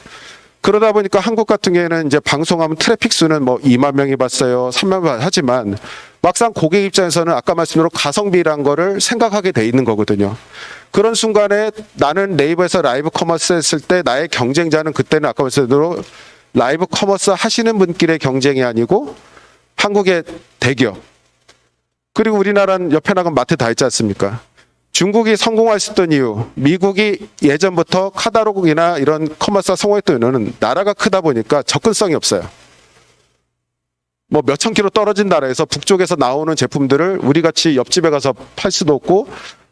그러다 보니까 한국 같은 경우에는 이제 방송하면 트래픽 수는 뭐 2만 명이 봤어요, 3만 명 하지만 막상 고객 입장에서는 아까 말씀대로 가성비란 거를 생각하게 돼 있는 거거든요. 그런 순간에 나는 네이버에서 라이브 커머스 했을 때 나의 경쟁자는 그때는 아까 말씀대로 라이브 커머스 하시는 분끼리의 경쟁이 아니고 한국의 대기업, 그리고 우리나라는 옆에 나가면 마트 다 있지 않습니까? 중국이 성공할 수 있던 이유, 미국이 예전부터 카탈로그나 이런 커머스가 성공했던 이유는 나라가 크다 보니까 접근성이 없어요. 뭐 몇천 킬로 떨어진 나라에서 북쪽에서 나오는 제품들을 우리 같이 옆집에 가서 팔 수도 없고,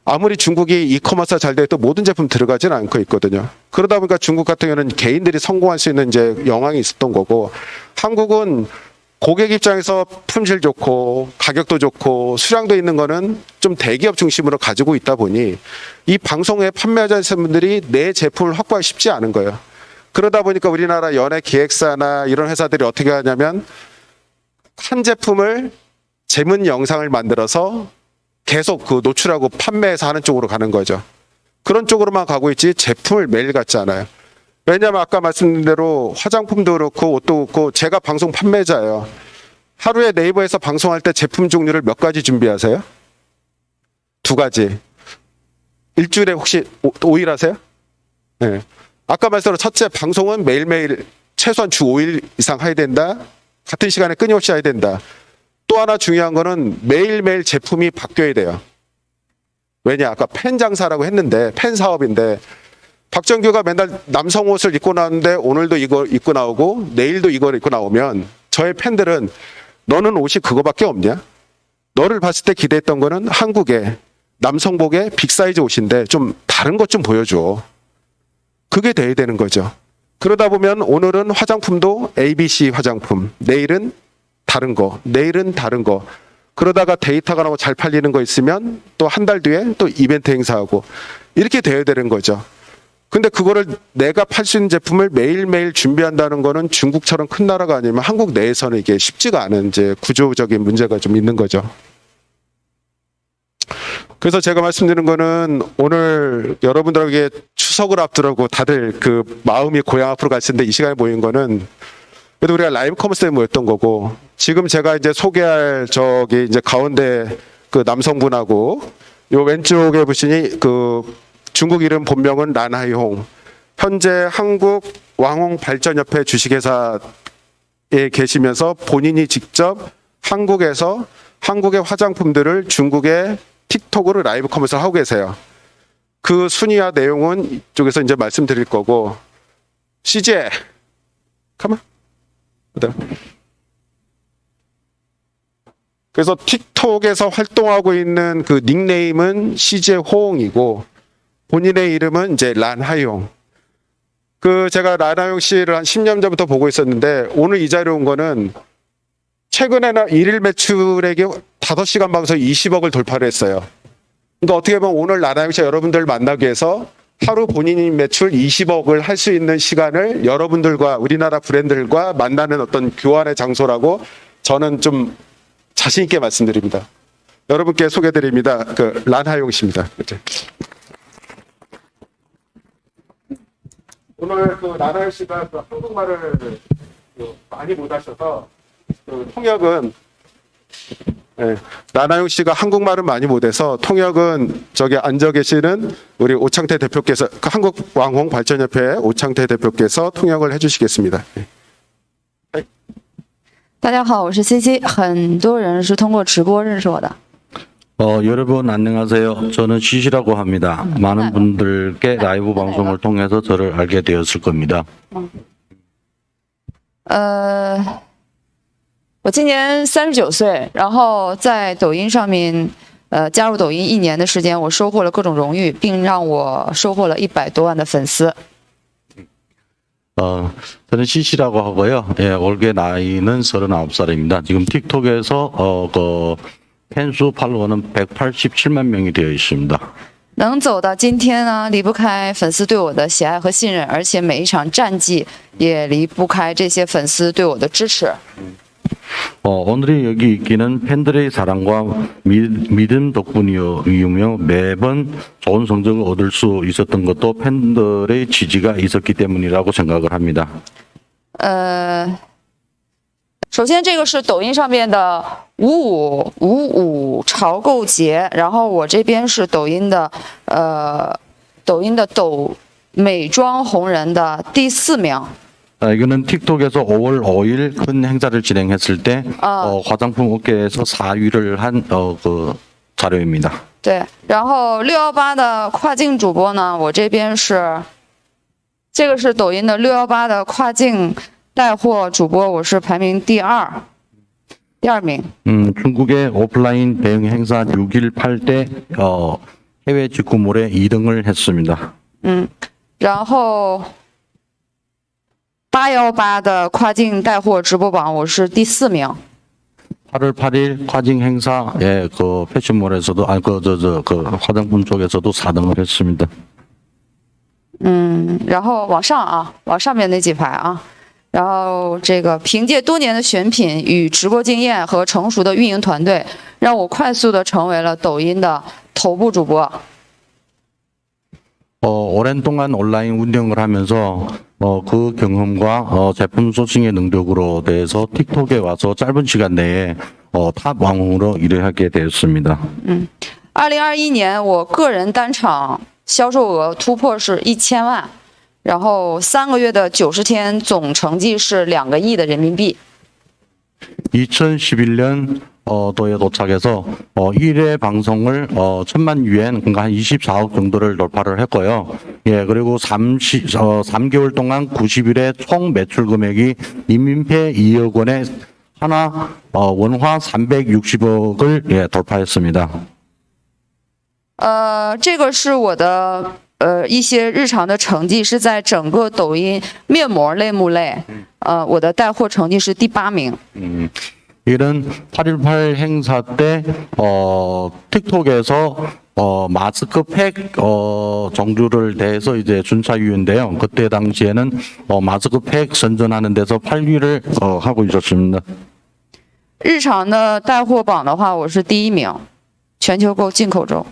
아무리 중국이 이커머스가 잘 돼도 모든 제품 들어가지는 않고 있거든요. 그러다 보니까 중국 같은 경우는 개인들이 성공할 수 있는 이제 영향이 있었던 거고, 한국은 고객 입장에서 품질 좋고 가격도 좋고 수량도 있는 거는 좀 대기업 중심으로 가지고 있다 보니 이 방송에 판매하자 분들이 내 제품을 확보하기 쉽지 않은 거예요. 그러다 보니까 우리나라 연예 기획사나 이런 회사들이 어떻게 하냐면 한 제품을 재문 영상을 만들어서 계속 그 노출하고 판매해서 하는 쪽으로 가는 거죠. 그런 쪽으로만 가고 있지 제품을 매일 갖지 않아요. 왜냐하면 아까 말씀드린 대로 화장품도 그렇고 옷도 그렇고 제가 방송 판매자예요. 하루에 네이버에서 방송할 때 제품 종류를 몇 가지 준비하세요? 2가지. 일주일에 혹시 5일 하세요? 네. 아까 말씀드린 첫째, 방송은 매일매일 최소한 주 5일 이상 해야 된다. 같은 시간에 끊임없이 해야 된다. 또 하나 중요한 거는 매일매일 제품이 바뀌어야 돼요. 왜냐? 아까 팬 장사라고 했는데 팬 사업인데 박정규가 맨날 남성 옷을 입고 나오는데 오늘도 이거 입고 나오고 내일도 이걸 입고 나오면 저의 팬들은 너는 옷이 그거밖에 없냐? 너를 봤을 때 기대했던 거는 한국의 남성복의 빅사이즈 옷인데 좀 다른 것 좀 보여줘. 그게 돼야 되는 거죠. 그러다 보면 오늘은 화장품도 ABC 화장품, 내일은 다른 거, 내일은 다른 거. 그러다가 데이터가 나오고 잘 팔리는 거 있으면 또 한 달 뒤에 또 이벤트 행사하고 이렇게 돼야 되는 거죠. 근데 그거를 내가 팔 수 있는 제품을 매일매일 준비한다는 거는 중국처럼 큰 나라가 아니면 한국 내에서는 이게 쉽지가 않은 이제 구조적인 문제가 좀 있는 거죠. 그래서 제가 말씀드리는 거는 오늘 여러분들에게 추석을 앞두고 다들 그 마음이 고향 앞으로 갔을 때 이 시간에 모인 거는 그래도 우리가 라이브 커머스에 모였던 거고 지금 제가 이제 소개할 저기 이제 가운데 그 남성분하고 요 왼쪽에 보시니 그 중국 이름 본명은 란하이홍 현재 한국 왕홍발전협회 주식회사에 계시면서 본인이 직접 한국에서 한국의 화장품들을 중국의 틱톡으로 라이브 커머스를 하고 계세요. 그 순위와 내용은 이쪽에서 이제 말씀드릴 거고 CJ 가만 그래서 틱톡에서 활동하고 있는 그 닉네임은 CJ 호옹이고 본인의 이름은 이제 란하용. 그 제가 란하용 씨를 한 10년 전부터 보고 있었는데 오늘 이 자리에 온 거는 최근에는 일일 매출액이 5시간 방송 20억을 돌파를 했어요. 그러니까 어떻게 보면 오늘 란하용 씨 여러분들 만나기 위해서 하루 본인이 매출 20억을 할 수 있는 시간을 여러분들과 우리나라 브랜드들과 만나는 어떤 교환의 장소라고 저는 좀 자신 있게 말씀드립니다. 여러분께 소개드립니다. 그 란하용 씨입니다. 오늘 그 란하용 씨가 그 한국말을 많이 못하셔서 그 통역은 네, 란하용 씨가 한국말을 많이 못해서 통역은 저기 앉아 계시는 우리 오창태 대표께서 그 한국 왕홍 발전협회 오창태 대표께서 통역을 해주시겠습니다. 네. 大家好，我是 CC， 很多人是通过直播认识我的。 여러분 안녕하세요. 저는 시시라고 합니다. 많은 분들께 라이브 방송을 통해서 저를 알게 되었을 겁니다. 我今年39岁，然后在抖音上面，加入抖音1年的时间，我收获了各种荣誉，并让我收获了100多万的粉丝。 저는 시시라고 하고요. 예, 올해 나이는 39살입니다. 지금 틱톡에서 그 팬수 팔로워는 187만 명이 되어 있습니다. 能走到今天呢，离不开粉丝对我的喜爱和信任，而且每一场战绩也离不开这些粉丝对我的支持。 오늘이 여기 있기는 팬들의 사랑과 믿음 덕분이며 매번 좋은 성적을 얻을 수 있었던 것도 팬들의 지지가 있었기 때문이라고 생각을 합니다. 首先这个是抖音上面的5555潮购节，然后我这边是抖音的抖美妆红人的第4名。 이거는 틱톡에서 5월 5일 큰 행사를 진행했을 때 화장품 업계에서 4위를 한 그 자료입니다. 对，然后618的跨境主播呢，我这边是，这个是抖音的618的跨境带货主播，我是排名第2名。 중국의 오프라인 대응 행사 6.18 때 해외 직구몰에 2등을 했습니다. 然后818的跨境带货直播榜，我是第4名。 8월 8일跨境행사에 그 패션몰에서도 그 화장품 쪽에서도 4등을 했습니다. 然后往上啊，往上面那几排啊，然后这个凭借多年的选品与直播经验和成熟的运营团队，让我快速的成为了抖音的头部主播。 오랜 동안 온라인 운영을 하면서 그 경험과 제품 소싱의 능력으로 대해서 틱톡에 와서 짧은 시간 내에 탑 왕으로 일을 하게 되었습니다. 2021年我个人单场销售额突破是1000万，然后3个月的90天总成绩是2个亿的人民币。 2011년 도에 도착해서 1회 방송을 1000만 유엔, 그러니까 한 24억 정도를 돌파를 했고요. 예, 그리고 3개월 동안 90일에 총 매출 금액이 인민폐 2억 원에 하나 원화 360억을 예, 돌파했습니다. 这个是我的一些日常的成绩，是在整个抖音面膜类目类，我的带货成绩是第8名。 이런 8.18 행사 때 틱톡에서 마스크팩 정주를 대해서 이제 준차위인데요. 그때 당시에는 마스크팩 선전하는 데서 8위를 하고 있었습니다. 日常的带货榜的话，我是第1名，全球购进口中。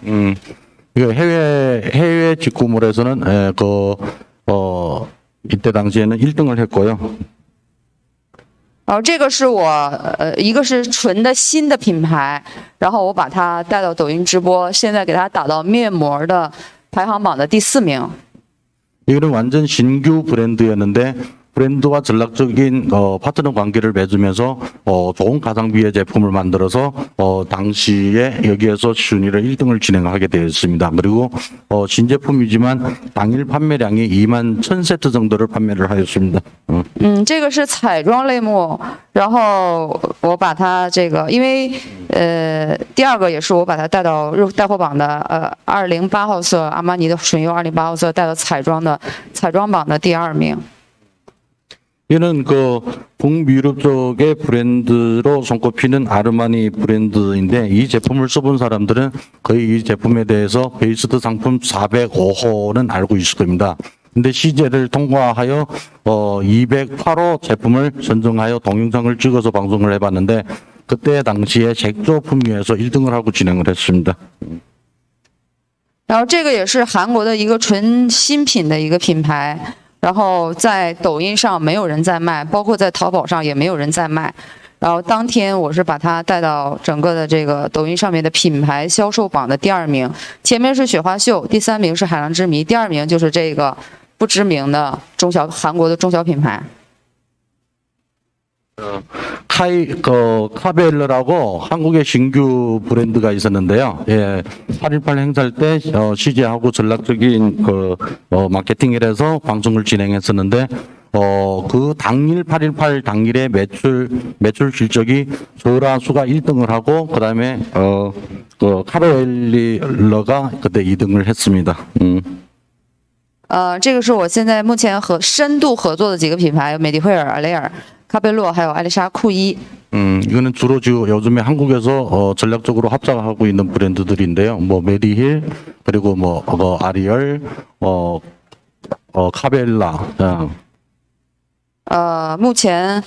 이거 해외 직구물에서는 이때 당시에는 1등을 했고요. 然后这个是我一个是纯的新的品牌，然后我把它带到抖音直播，现在给它打到面膜的排行榜的第4名。 이거는 완전 신규 브랜드였는데 브랜드와 전략적인 파트너 관계를 맺으면서 좋은 가성비의 제품을 만들어서 당시에 여기에서 순위를 1등을 진행하게 되었습니다. 그리고 신제품이지만 당일 판매량이 2만 1000세트 정도를 판매를 하였습니다. 这个是彩妆类目，然后我把它这个，因为第2个也是我把它带到带货榜的208号色阿玛尼的唇釉208号色带到彩妆榜的第2名。 이는 그 북유럽 쪽의 브랜드로 손꼽히는 아르마니 브랜드인데 이 제품을 써본 사람들은 거의 이 제품에 대해서 베이스드 상품 405호는 알고 있을 겁니다. 근데 CJ를 통과하여 208호 제품을 선정하여 동영상을 찍어서 방송을 해봤는데 그때 당시에 잭조 품위에서 1등을 하고 진행을 했습니다. 然后这个也是韩国的一个纯新品的一个品牌。 然后在抖音上没有人在卖，包括在淘宝上也没有人在卖。然后当天我是把它带到整个的这个抖音上面的品牌销售榜的第2名，前面是雪花秀，第3名是海蓝之谜，第2名就是这个不知名的韩国的中小品牌。 카벨러라고 한국의 신규 브랜드가 있었는데요. 예, 8.18 행사할 때 CJ하고 전략적인 마케팅을 해서 방송을 진행했었는데 그 당일 8.18 당일의 매출 실적이 소라수가 1등을 하고 그다음에 카벨러가 그때 2등을 했습니다. 这个是我现在目前深度合作的几个品牌，美的惠尔、阿雷尔、卡贝洛，还有艾丽莎库伊。 이거는 주로 지금 요즘에 한국에서 전략적으로 합작하고 있는 브랜드들인데요. 뭐 메디힐 그리고 뭐 아리얼, 카벨라. 目前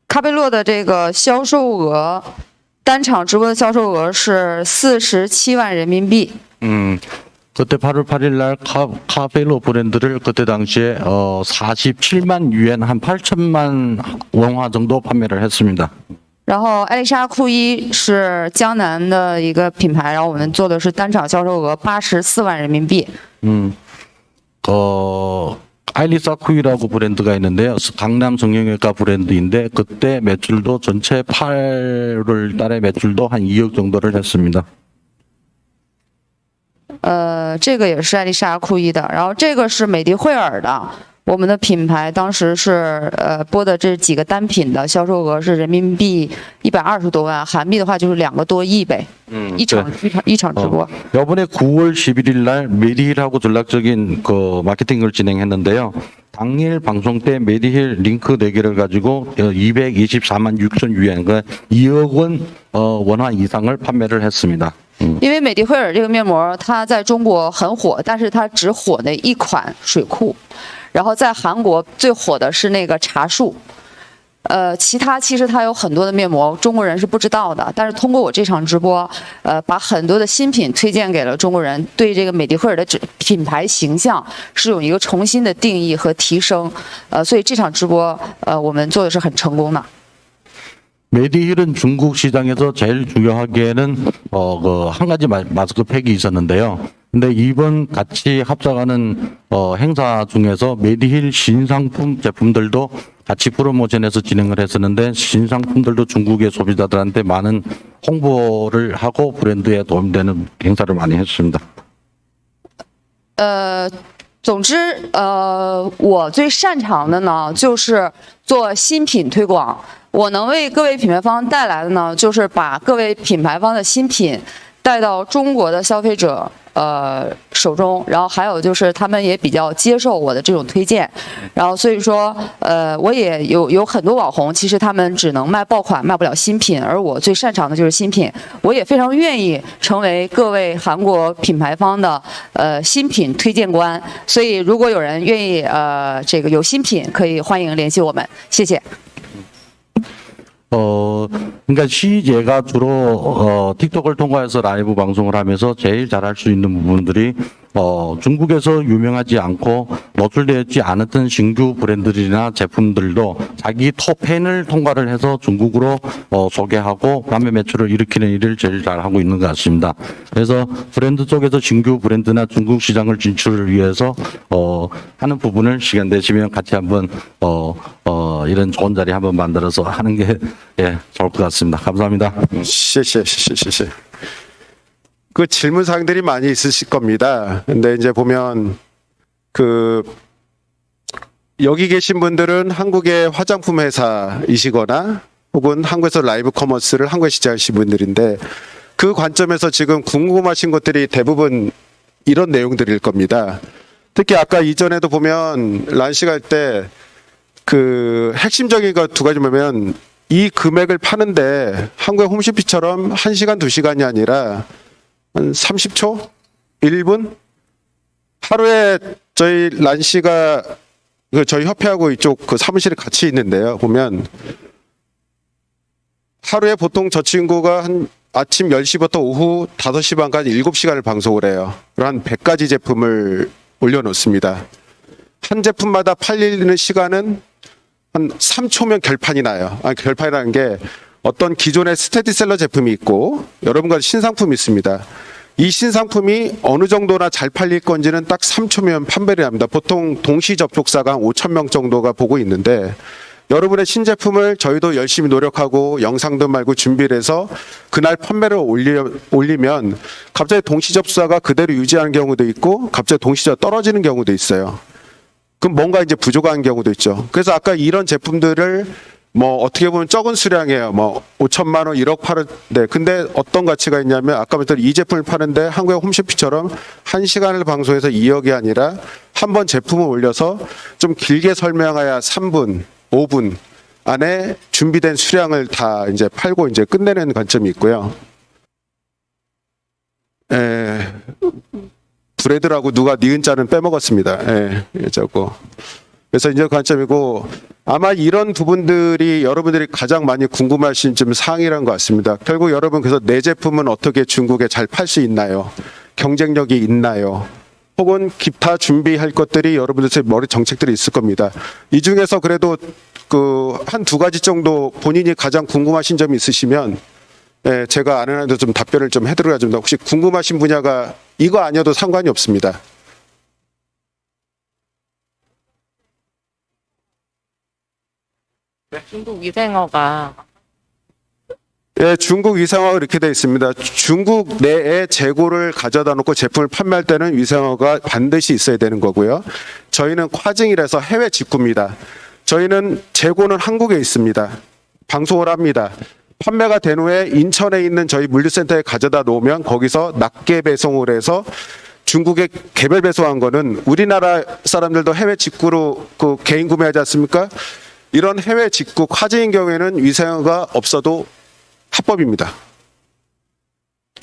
卡贝洛的这个销售额，单场直播的销售额是47万人民币。 그때 8월 8일 날 카벨로 브랜드를 그때 당시에 47만 유엔 한 8천만 원화 정도 판매를 했습니다. 然后艾丽莎库伊是江南的一个品牌，然后我们做的是单场销售额84万人民币。 아일리사 쿠이라고 브랜드가 있는데요. 강남 성형외과 브랜드인데 그때 매출도 전체 8월 달에 매출도 한 2억 정도를 했습니다. 这个也是艾丽莎库伊的，然后这个是美的惠尔的，我们的品牌当时是播的这几个单品的销售额是人民币120多万，韩币的话就是2个多亿呗。一场直播。 이번에 9월 11일 날 메디힐하고 전략적인 그 마케팅을 진행했는데요. 당일 방송 때 메디힐 링크 4개를 가지고 224만 6천 유엔, 그러니까 2억 원 원화 이상을 판매를 했습니다. 因为美的惠尔这个面膜它在中国很火，但是它只火那一款水库，然后在韩国最火的是那个茶树。其他其实它有很多的面膜，中国人是不知道的。但是通过我这场直播，把很多的新品推荐给了中国人，对这个美的惠尔的品牌形象是有一个重新的定义和提升。所以这场直播，我们做的是很成功的。 메디힐은 중국 시장에서 제일 중요하게는 한 가지 마스크팩이 있었는데요. 근데 이번 같이 합작하는 행사 중에서 메디힐 신상품 제품들도 같이 프로모션해서 진행을 했었는데 신상품들도 중국의 소비자들한테 많은 홍보를 하고 브랜드에 도움되는 행사를 많이 했습니다. 总之，我最擅长的呢，就是做新品推广。我能为各位品牌方带来的呢，就是把各位品牌方的新品带到中国的消费者手中，然后还有就是他们也比较接受我的这种推荐，然后所以说我也有很多网红，其实他们只能卖爆款，卖不了新品，而我最擅长的就是新品，我也非常愿意成为各位韩国品牌方的新品推荐官，所以如果有人愿意这个有新品，可以欢迎联系我们，谢谢。 그러니까 CJ가 주로 틱톡을 통과해서 라이브 방송을 하면서 제일 잘할 수 있는 부분들이 중국에서 유명하지 않고 노출되지 않았던 신규 브랜드들이나 제품들도 자기 톱10을 통과를 해서 중국으로 소개하고 판매 매출을 일으키는 일을 제일 잘하고 있는 것 같습니다. 그래서 브랜드 쪽에서 신규 브랜드나 중국 시장을 진출을 위해서 하는 부분을 시간 되시면 같이 한번 이런 좋은 자리 한번 만들어서 하는 게 예, 좋을 것 같습니다. 감사합니다. 谢谢。그 질문 사항들이 많이 있으실 겁니다. 근데 이제 보면 그 여기 계신 분들은 한국의 화장품 회사이시거나 혹은 한국에서 라이브 커머스를 한국에 시작하신 분들인데 그 관점에서 지금 궁금하신 것들이 대부분 이런 내용들일 겁니다. 특히 아까 이전에도 보면 란시가 할 때 그 핵심적인 거 두 가지 보면 이 금액을 파는데 한국의 홈쇼핑처럼 1시간, 2시간이 아니라 한 30초? 1분? 하루에 저희 란씨가 저희 협회하고 이쪽 그 사무실에 같이 있는데요. 보면 하루에 보통 저 친구가 한 아침 10시부터 오후 5시 반까지 7시간을 방송을 해요. 한 100가지 제품을 올려놓습니다. 한 제품마다 팔리는 시간은 한 3초면 결판이 나요. 결판이라는 게 어떤 기존의 스테디셀러 제품이 있고 여러분과 신상품이 있습니다. 이 신상품이 어느 정도나 잘 팔릴 건지는 딱 3초면 판별이 납니다. 보통 동시 접촉사가 한 5,000명 정도가 보고 있는데 여러분의 신제품을 저희도 열심히 노력하고 영상도 말고 준비를 해서 그날 판매를 올리면 갑자기 동시 접수사가 그대로 유지하는 경우도 있고 갑자기 동시 접수가 떨어지는 경우도 있어요. 그럼 뭔가 이제 부족한 경우도 있죠. 그래서 아까 이런 제품들을 뭐 어떻게 보면 적은 수량이에요. 뭐 5천만 원, 1억 파는데 근데 어떤 가치가 있냐면 아까 말했던 이 제품을 파는데 한국의 홈쇼핑처럼 1시간을 방송해서 2억이 아니라 한 번 제품을 올려서 좀 길게 설명해야 3분, 5분 안에 준비된 수량을 다 이제 팔고 이제 끝내는 관점이 있고요. 브레드라고 누가 니은 자는 빼먹었습니다. 자고. 그래서 이제 관점이고 아마 이런 부분들이 여러분들이 가장 많이 궁금하신 좀 사항이란 것 같습니다. 결국 여러분 그래서 내 제품은 어떻게 중국에 잘 팔 수 있나요? 경쟁력이 있나요? 혹은 기타 준비할 것들이 여러분들 머리 정책들이 있을 겁니다. 이 중에서 그래도 그 한 두 가지 정도 본인이 가장 궁금하신 점이 있으시면 제가 아는 한도 좀 답변을 좀 해드려야 됩니다. 혹시 궁금하신 분야가 이거 아니어도 상관이 없습니다. 중국 위생어가 예, 중국 위생어가 이렇게 되어 있습니다. 중국 내에 재고를 가져다 놓고 제품을 판매할 때는 위생어가 반드시 있어야 되는 거고요. 저희는跨境이라서 해외 직구입니다. 저희는 재고는 한국에 있습니다. 방송을 합니다. 판매가 된 후에 인천에 있는 저희 물류센터에 가져다 놓으면 거기서 낱개 배송을 해서 중국에 개별 배송한 거는 우리나라 사람들도 해외 직구로 그 개인 구매하지 않습니까? 이런 해외 직구跨境인 경우에는 위생어가 없어도 합법입니다.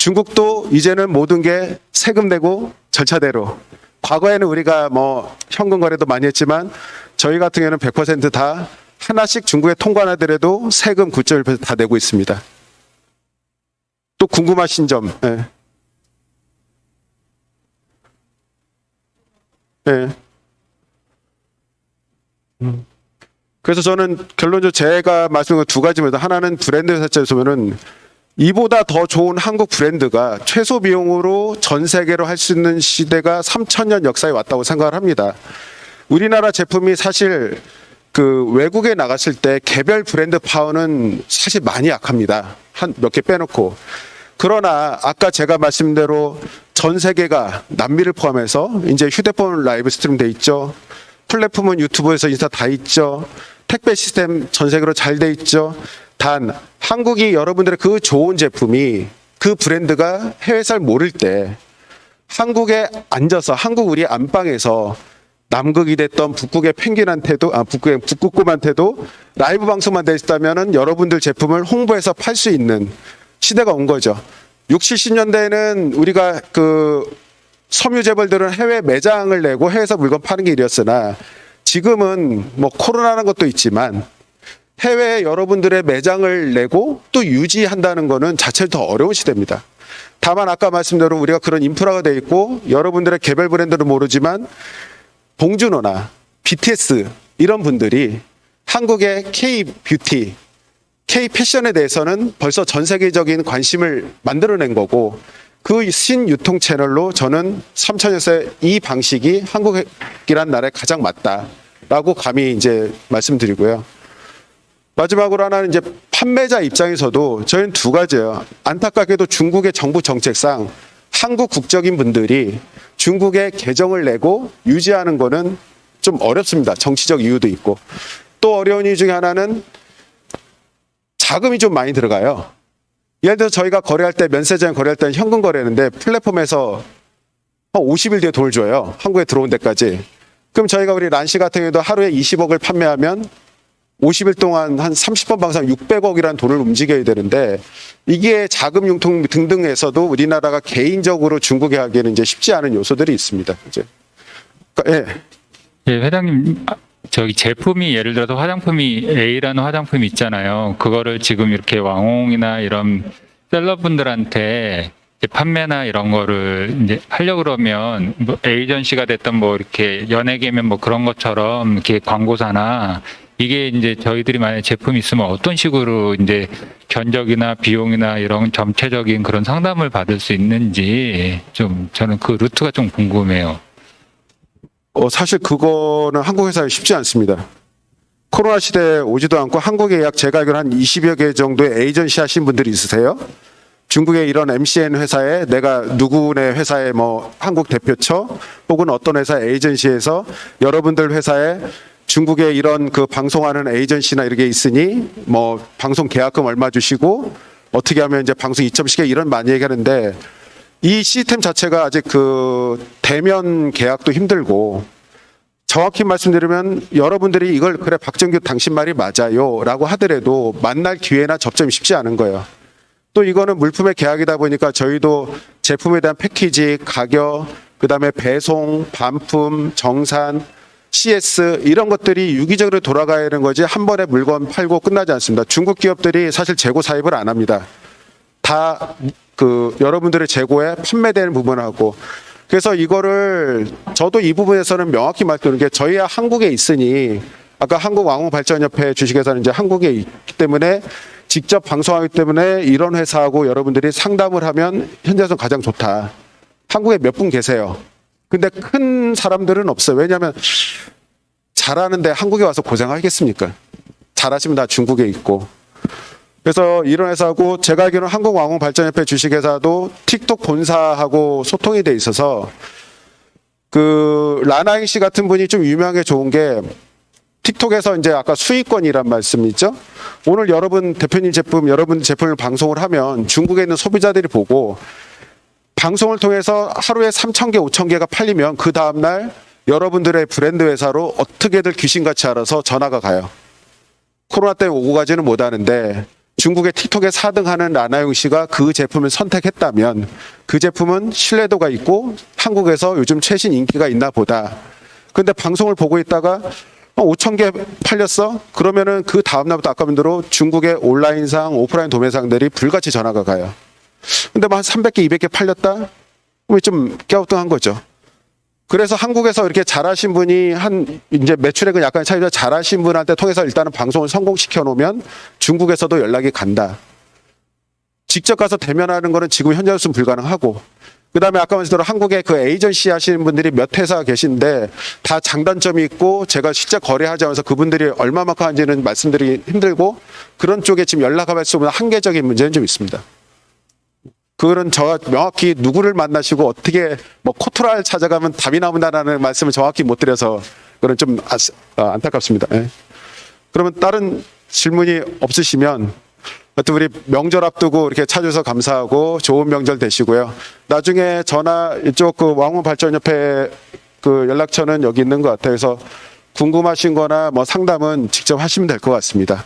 중국도 이제는 모든 게 세금 내고 절차대로. 과거에는 우리가 뭐 현금 거래도 많이 했지만 저희 같은 경우는 100%다 하나씩 중국에 통관하더라도 세금 9.1% 다 내고 있습니다. 또 궁금하신 점. 예. 예. 그래서 저는 결론적으로 제가 말씀드린 두 가지입니다. 하나는 브랜드 회사에서 보면은 이보다 더 좋은 한국 브랜드가 최소 비용으로 전 세계로 할 수 있는 시대가 3,000년 역사에 왔다고 생각을 합니다. 우리나라 제품이 사실 그 외국에 나갔을 때 개별 브랜드 파워는 사실 많이 약합니다. 한 몇 개 빼놓고. 그러나 아까 제가 말씀드린 대로 전 세계가 남미를 포함해서 이제 휴대폰 라이브 스트림 돼 있죠. 플랫폼은 유튜브에서 인스타 다 있죠. 택배 시스템 전 세계로 잘 돼 있죠. 단 한국이 여러분들의 그 좋은 제품이 그 브랜드가 해외사를 모를 때 한국에 앉아서 한국 우리 안방에서 남극이 됐던 북극의 펭귄한테도 북극곰한테도 라이브 방송만 돼 있다면은 여러분들 제품을 홍보해서 팔 수 있는 시대가 온 거죠. 60, 70년대에는 우리가 그 섬유 재벌들은 해외 매장을 내고 해외에서 물건 파는 게 일이었으나 지금은 뭐 코로나라는 것도 있지만 해외에 여러분들의 매장을 내고 또 유지한다는 거는 자체로 더 어려운 시대입니다. 다만 아까 말씀대로 우리가 그런 인프라가 돼 있고 여러분들의 개별 브랜드를 모르지만 봉준호나 BTS 이런 분들이 한국의 K-뷰티, K-패션에 대해서는 벌써 전 세계적인 관심을 만들어낸 거고 그 신유통 채널로 저는 3,000년째 이 방식이 한국이란 나라에 가장 맞다라고 감히 이제 말씀드리고요. 마지막으로 하나는 이제 판매자 입장에서도 저희는 두 가지예요. 안타깝게도 중국의 정부 정책상 한국 국적인 분들이 중국에 계정을 내고 유지하는 거는 좀 어렵습니다. 정치적 이유도 있고. 또 어려운 이유 중에 하나는 자금이 좀 많이 들어가요. 예를 들어서 저희가 거래할 때 면세점 거래할 때는 현금 거래하는데 플랫폼에서 한 50일 뒤에 돈을 줘요. 한국에 들어온 데까지. 그럼 저희가 우리 란시 같은 경우도 하루에 20억을 판매하면 50일 동안 한 30번 방송 600억이라는 돈을 움직여야 되는데 이게 자금 융통 등등에서도 우리나라가 개인적으로 중국에 하기에는 이제 쉽지 않은 요소들이 있습니다. 이제. 그러니까, 예. 예, 회장님, 저기 제품이 예를 들어서 화장품이 A라는 화장품이 있잖아요. 그거를 지금 이렇게 왕홍이나 이런 셀러분들한테 이제 판매나 이런 거를 이제 하려고 그러면 뭐 에이전시가 됐던 뭐 이렇게 연예계면 뭐 그런 것처럼 이렇게 광고사나 이게 이제 저희들이 만약에 제품이 있으면 어떤 식으로 이제 견적이나 비용이나 이런 전체적인 그런 상담을 받을 수 있는지 좀 저는 그 루트가 좀 궁금해요. 사실 그거는 한국 회사에 쉽지 않습니다. 코로나 시대에 오지도 않고 한국에 약 제가 알기로 한 20여 개 정도의 에이전시 하신 분들이 있으세요? 중국의 이런 MCN 회사에 내가 누구네 회사에 뭐 한국 대표처 혹은 어떤 회사 에이전시에서 여러분들 회사에 중국에 이런 그 방송하는 에이전시나 이런 게 있으니 뭐 방송 계약금 얼마 주시고 어떻게 하면 이제 방송 2.10개 이런 많이 얘기하는데 이 시스템 자체가 아직 그 대면 계약도 힘들고 정확히 말씀드리면 여러분들이 이걸 그래 박정규 당신 말이 맞아요 라고 하더라도 만날 기회나 접점이 쉽지 않은 거예요. 또 이거는 물품의 계약이다 보니까 저희도 제품에 대한 패키지, 가격, 그다음에 배송, 반품, 정산, CS 이런 것들이 유기적으로 돌아가야 하는 거지 한 번에 물건 팔고 끝나지 않습니다. 중국 기업들이 사실 재고 사입을 안 합니다. 다 그 여러분들의 재고에 판매되는 부분하고 그래서 이거를 저도 이 부분에서는 명확히 말씀드리는 게 저희야 한국에 있으니 아까 한국왕호발전협회 주식회사는 이제 한국에 있기 때문에 직접 방송하기 때문에 이런 회사하고 여러분들이 상담을 하면 현재에서 가장 좋다. 한국에 몇 분 계세요. 근데 큰 사람들은 없어요. 왜냐하면 잘하는데 한국에 와서 고생하겠습니까? 잘하시면 다 중국에 있고. 그래서 이런 회사하고 제가 알기로는 한국왕호발전협회 주식회사도 틱톡 본사하고 소통이 돼 있어서 그 라나잉 씨 같은 분이 좀 유명하게 좋은 게 틱톡에서 이제 아까 수익권이란 말씀 있죠? 오늘 여러분 대표님 제품, 여러분 제품을 방송을 하면 중국에 있는 소비자들이 보고 방송을 통해서 하루에 3,000개, 5,000개가 팔리면 그 다음날 여러분들의 브랜드 회사로 어떻게든 귀신같이 알아서 전화가 가요. 코로나 때문에 오고 가지는 못하는데 중국의 틱톡에 4등하는 라나용 씨가 그 제품을 선택했다면 그 제품은 신뢰도가 있고 한국에서 요즘 최신 인기가 있나 보다. 근데 방송을 보고 있다가 5천 개 팔렸어? 그러면은 그 다음날부터 아까 본 대로 중국의 온라인상, 오프라인 도매상들이 불같이 전화가 가요. 근데 뭐 한 300개, 200개 팔렸다? 그럼 좀 갸우뚱한 거죠. 그래서 한국에서 이렇게 잘하신 분이 이제 매출액은 약간 차이도 잘하신 분한테 통해서 일단은 방송을 성공시켜 놓으면 중국에서도 연락이 간다. 직접 가서 대면하는 거는 지금 현재로서는 불가능하고, 그 다음에 아까 말씀대로 한국에 그 에이전시 하시는 분들이 몇 회사 계신데 다 장단점이 있고 제가 실제 거래하지 않아서 그분들이 얼마만큼 하는지는 말씀드리기 힘들고 그런 쪽에 지금 연락할 수 없는 한계적인 문제는 좀 있습니다. 그거는 저 명확히 누구를 만나시고 어떻게 뭐 코트라를 찾아가면 답이 나온다라는 말씀을 정확히 못 드려서 그건 좀 안타깝습니다. 예. 그러면 다른 질문이 없으시면 하여튼 우리 명절 앞두고 이렇게 찾아주셔서 감사하고 좋은 명절 되시고요. 나중에 전화 이쪽 그 왕원발전협회 그 연락처는 여기 있는 것 같아요. 그래서 궁금하신 거나 뭐 상담은 직접 하시면 될 것 같습니다.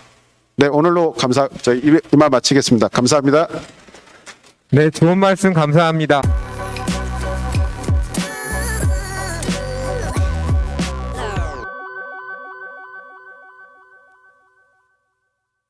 네, 오늘로 저희 이말 마치겠습니다. 감사합니다. 네, 좋은 말씀 감사합니다.